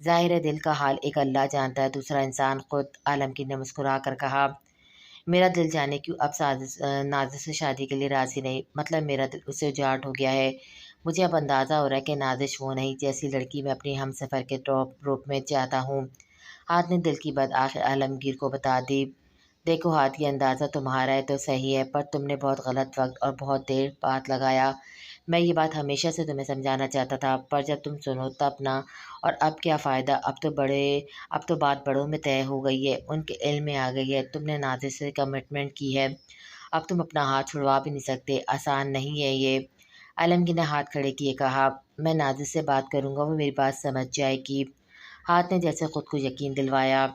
ظاہر ہے دل کا حال ایک اللہ جانتا ہے، دوسرا انسان خود۔ عالمگیر نے مسکرا کر کہا۔ میرا دل جانے کیوں اب نازش سے شادی کے لیے راضی نہیں، مطلب میرا دل اسے اجاٹ ہو گیا ہے۔ مجھے اب اندازہ ہو رہا ہے کہ نازش وہ نہیں جیسی لڑکی میں اپنی ہم سفر کے روپ میں چاہتا ہوں۔ ہاتھ نے دل کی بات آخر عالمگیر کو بتا دی۔ دیکھو ہاتھ، یہ اندازہ تمہارا ہے تو صحیح ہے، پر تم نے بہت غلط وقت اور بہت دیر بات لگایا۔ میں یہ بات ہمیشہ سے تمہیں سمجھانا چاہتا تھا، پر جب تم سنو تب نہ۔ اور اب کیا فائدہ، اب تو بات بڑوں میں طے ہو گئی ہے، ان کے علم میں آ گئی ہے، تم نے نازش سے کمٹمنٹ کی ہے، اب تم اپنا ہاتھ چھڑوا بھی نہیں سکتے، آسان نہیں ہے یہ۔ عالمگیر نے ہاتھ کھڑے کیے کہا۔ میں نازش سے بات کروں گا، وہ میری بات سمجھ جائے گی۔ ہاتھ نے جیسے خود کو یقین دلوایا۔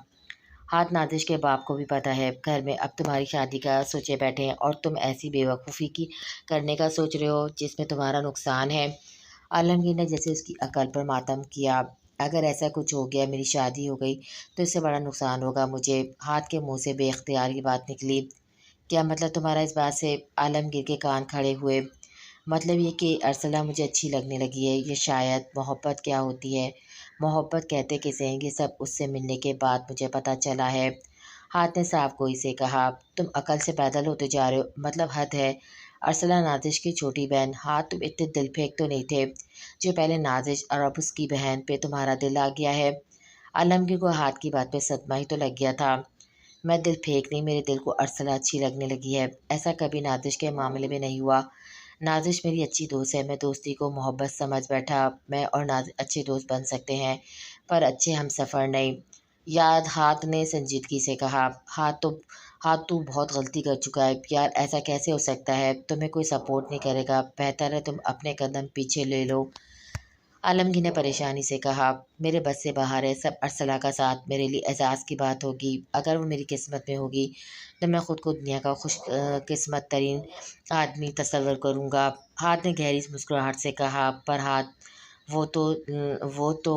ہاتھ، نازش کے باپ کو بھی پتہ ہے، گھر میں اب تمہاری شادی کا سوچے بیٹھے ہیں، اور تم ایسی بے وقوفی کی کرنے کا سوچ رہے ہو جس میں تمہارا نقصان ہے۔ عالمگیر نے جیسے اس کی عقل پر ماتم کیا۔ اگر ایسا کچھ ہو گیا، میری شادی ہو گئی، تو اس سے بڑا نقصان ہوگا مجھے۔ ہاتھ کے منہ سے بے اختیار یہ بات نکلی۔ کیا مطلب تمہارا اس بات سے؟ عالمگیر کے کان کھڑے ہوئے۔ مطلب یہ کہ ارسلہ مجھے اچھی لگنے لگی ہے، یہ شاید محبت کیا ہوتی ہے، محبت کہتے کسے ہیں، یہ سب اس سے ملنے کے بعد مجھے پتہ چلا ہے۔ ہاتھ نے صاف گوئی سے کہا۔ تم عقل سے پیدل ہوتے جا رہے ہو، مطلب حد ہے۔ ارسلہ نازش کی چھوٹی بہن، ہاتھ تم اتنے دل پھینک تو نہیں تھے جو پہلے نازش اور اب اس کی بہن پہ تمہارا دل آ گیا ہے؟ عالمگیر کو ہاتھ کی بات پہ صدمہ ہی تو لگ گیا تھا۔ میں دل پھینک نہیں، میرے دل کو ارسلہ اچھی لگنے لگی ہے، ایسا کبھی نازش کے معاملے میں نہیں ہوا۔ نازش میری اچھی دوست ہے، میں دوستی کو محبت سمجھ بیٹھا، میں اور نازش اچھے دوست بن سکتے ہیں، پر اچھے ہم سفر نہیں۔ یاد ہاتھ نے سنجیدگی سے کہا۔ ہاتھ تو بہت غلطی کر چکا ہے یار، ایسا کیسے ہو سکتا ہے؟ تمہیں کوئی سپورٹ نہیں کرے گا، بہتر ہے تم اپنے قدم پیچھے لے لو۔ عالمگیر نے پریشانی سے کہا۔ میرے بس سے باہر ہے، سب ارسلہ کا ساتھ میرے لیے اعزاز کی بات ہوگی، اگر وہ میری قسمت میں ہوگی تو میں خود کو دنیا کا خوش قسمت ترین آدمی تصور کروں گا۔ ہاتھ نے گہری مسکراہٹ سے کہا۔ پر ہاتھ، وہ تو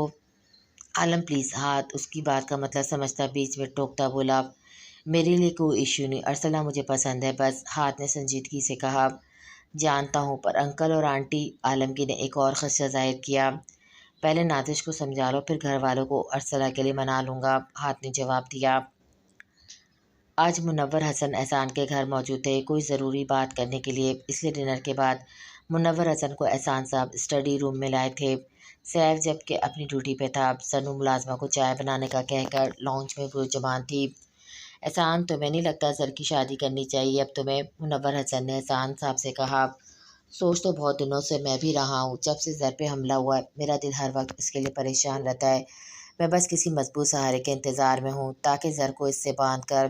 عالم پلیز، ہاتھ اس کی بات کا مطلب سمجھتا بیچ میں ٹوکتا بولا۔ میرے لیے کوئی ایشو نہیں ارسلہ، مجھے پسند ہے بس، ہاتھ نے سنجیدگی سے کہا۔ جانتا ہوں، پر انکل اور آنٹی، عالمگیر نے ایک اور خدشہ ظاہر کیا۔ پہلے ناتش کو سمجھا لو، پھر گھر والوں کو ارسلہ کے لیے منا لوں گا، ہاتھ نے جواب دیا۔ آج منور حسن احسان کے گھر موجود تھے، کوئی ضروری بات کرنے کے لیے، اس لیے ڈنر کے بعد منور حسن کو احسان صاحب اسٹڈی روم میں لائے تھے۔ سیف جب کہ اپنی ڈیوٹی پہ تھا، سنو ملازمہ کو چائے بنانے کا کہہ کر لانچ میں پرجمان تھی۔ احسان، تمہیں نہیں لگتا سر کی شادی کرنی چاہیے اب تمہیں؟ منور حسن نے احسان صاحب سے کہا۔ سوچ تو بہت دنوں سے میں بھی رہا ہوں، جب سے زر پہ حملہ ہوا ہے میرا دل ہر وقت اس کے لیے پریشان رہتا ہے۔ میں بس کسی مضبوط سہارے کے انتظار میں ہوں تاکہ زر کو اس سے باندھ کر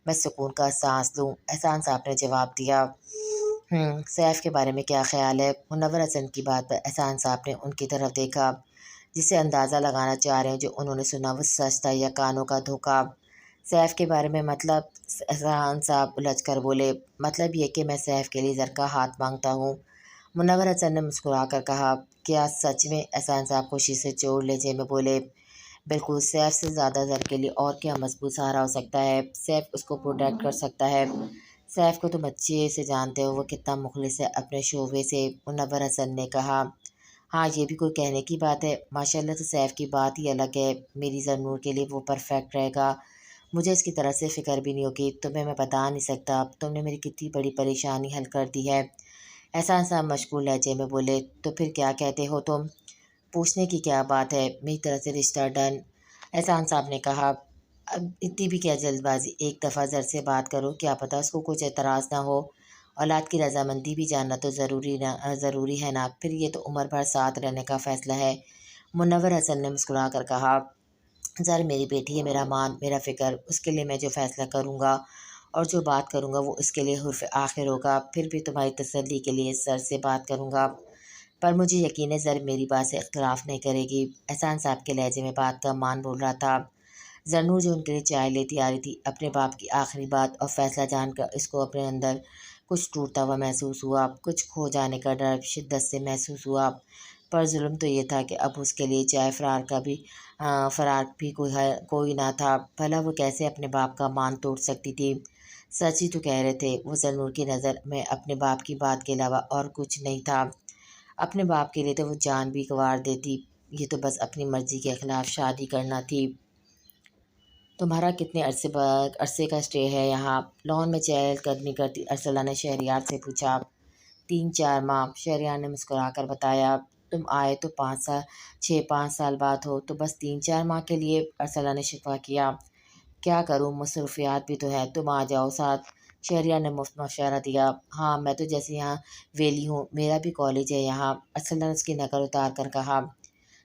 میں سکون کا سانس لوں، احسان صاحب نے جواب دیا۔ سیف کے بارے میں کیا خیال ہے؟ منور حسن کی بات پر احسان صاحب نے ان کی طرف دیکھا، جسے اندازہ لگانا چاہ رہے ہیں جو انہوں نے سنا وہ سچ تھا یا کانوں کا دھوکہ۔ سیف کے بارے میں مطلب؟ احسان صاحب الجھ کر بولے۔ مطلب یہ کہ میں سیف کے لیے زر کا ہاتھ مانگتا ہوں، منور حسن نے مسکرا کر کہا۔ کیا سچ میں؟ احسان صاحب خوشی سے چوڑ لہجے میں بولے۔ بالکل، سیف سے زیادہ زر کے لیے اور کیا مضبوط سہارا ہو سکتا ہے؟ سیف اس کو پروٹیکٹ کر سکتا ہے۔ سیف کو تم اچھے سے جانتے ہو، وہ کتنا مخلص ہے اپنے شعبے سے، منور حسن نے کہا۔ ہاں، یہ بھی کوئی کہنے کی بات ہے، ماشاءاللہ تو سیف کی بات ہی الگ ہے، میری زرنور کے لیے وہ پرفیکٹ رہے گا، مجھے اس کی طرح سے فکر بھی نہیں ہوگی، تمہیں میں بتا نہیں سکتا تم نے میری کتنی بڑی پریشانی حل کر دی ہے، احسان صاحب مشغول لہجے میں بولے۔ تو پھر کیا کہتے ہو تم؟ پوچھنے کی کیا بات ہے، میری طرف سے رشتہ ڈن، احسان صاحب نے کہا۔ اب اتنی بھی کیا جلد بازی، ایک دفعہ زر سے بات کرو، کیا پتہ اس کو کچھ اعتراض نہ ہو، اولاد کی رضامندی بھی جاننا تو ضروری ہے نا، پھر یہ تو عمر بھر ساتھ رہنے کا فیصلہ ہے، منور حسن نے مسکرا کر کہا۔ زر میری بیٹی ہے، میرا مان، میرا فکر، اس کے لیے میں جو فیصلہ کروں گا اور جو بات کروں گا وہ اس کے لیے حرف آخر ہوگا، پھر بھی تمہاری تسلی کے لیے سر سے بات کروں گا، پر مجھے یقین ہے زر میری بات سے اختلاف نہیں کرے گی، احسان صاحب کے لہجے میں بات کا مان بول رہا تھا۔ زرنور جو ان کے لیے چائے لیتی آ رہی تھی، اپنے باپ کی آخری بات اور فیصلہ جان کر اس کو اپنے اندر کچھ ٹوٹتا ہوا محسوس ہوا، کچھ کھو جانے کا ڈر شدت سے محسوس ہوا، پر ظلم تو یہ تھا کہ اب اس کے لیے چائے فرار بھی کوئی نہ تھا، بھلا وہ کیسے اپنے باپ کا مان توڑ سکتی تھی؟ سچ ہی تو کہہ رہے تھے، وہ زرنور کی نظر میں اپنے باپ کی بات کے علاوہ اور کچھ نہیں تھا، اپنے باپ کے لیے تو وہ جان بھی گنوار دیتی، یہ تو بس اپنی مرضی کے خلاف شادی کرنا تھی۔ تمہارا کتنے عرصے کا اسٹے ہے یہاں؟ لان میں چہل قدمی کرتی ارسلہ نے شہریار سے پوچھا۔ 3-4 ماہ، شہریار نے مسکرا کر بتایا۔ تم آئے تو 5 سال بعد ہو، تو بس 3-4 ماہ کے لیے، ارسلہ نے شکوہ کیا۔ کیا کروں، مصروفیات بھی تو ہے، تم آ جاؤ ساتھ، شہریار نے مفت مشورہ دیا۔ ہاں، میں تو جیسے یہاں ویلی ہوں، میرا بھی کالج ہے یہاں، ارسلہ نے اس کی نقل اتار کر کہا۔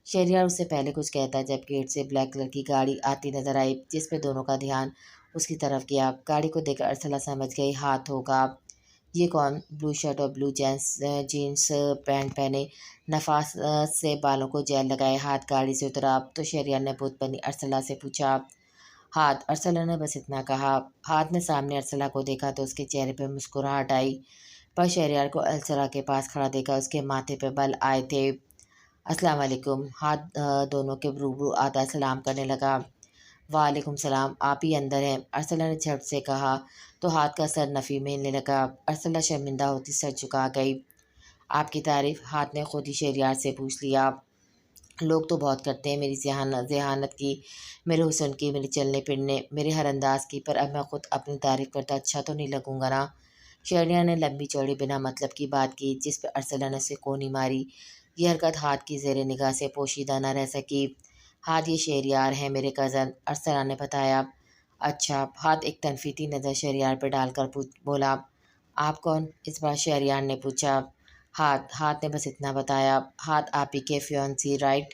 شہریار اس سے پہلے کچھ کہتا جب گیٹ سے بلیک کلر کی گاڑی آتی نظر آئی، جس پہ دونوں کا دھیان اس کی طرف گیا، گاڑی کو دیکھ کر ارسلہ سمجھ گئی ہاتھ ہوگا۔ یہ کون؟ بلو شرٹ اور بلو جینس پینٹ پہنے، نفاس سے بالوں کو جیل لگائے ہاتھ گاڑی سے اترا تو شہریار نے بت بنی ارسلہ سے پوچھا۔ ہاتھ، ارسلہ نے بس اتنا کہا۔ ہاتھ نے سامنے ارسلہ کو دیکھا تو اس کے چہرے پہ مسکراہٹ آئی، پر شہریار کو ارسلہ کے پاس کھڑا دیکھا اس کے ماتھے پہ بل آئے تھے۔ السلام علیکم، ہاتھ دونوں کے روبرو آتا سلام کرنے لگا۔ وعلیکم السلام، آپ ہی اندر ہیں، ارسلہ نے جھٹ سے کہا تو ہاتھ کا سر نفی میں ہلنے لگا، ارسلہ شرمندہ ہوتی سر جھکا گئی۔ آپ کی تعریف؟ ہاتھ نے خود ہی شہریار سے پوچھ لیا۔ لوگ تو بہت کرتے ہیں میری ذہانت کی، میرے حسن کی، میرے چلنے پھرنے، میرے ہر انداز کی، پر اب میں خود اپنی تعریف کرتا اچھا تو نہیں لگوں گا نا؟ شہریار نے لمبی چوڑی بنا مطلب کی بات کی، جس پہ ارسلہ نے اسے کونی ماری، یہ حرکت ہاتھ کی زیر نگاہ سے پوشیدہ نہ رہ سکی۔ ہاتھ، یہ شہریار ہیں میرے کزن، ارسلہ نے بتایا۔ اچھا، ہاتھ ایک تنفیتی نظر شہریار پہ ڈال کر بولا۔ آپ کون؟ اس بار شہریار نے پوچھا۔ ہاتھ نے بس اتنا بتایا۔ ہاتھ، آپ ہی کے فیونسی رائٹ؟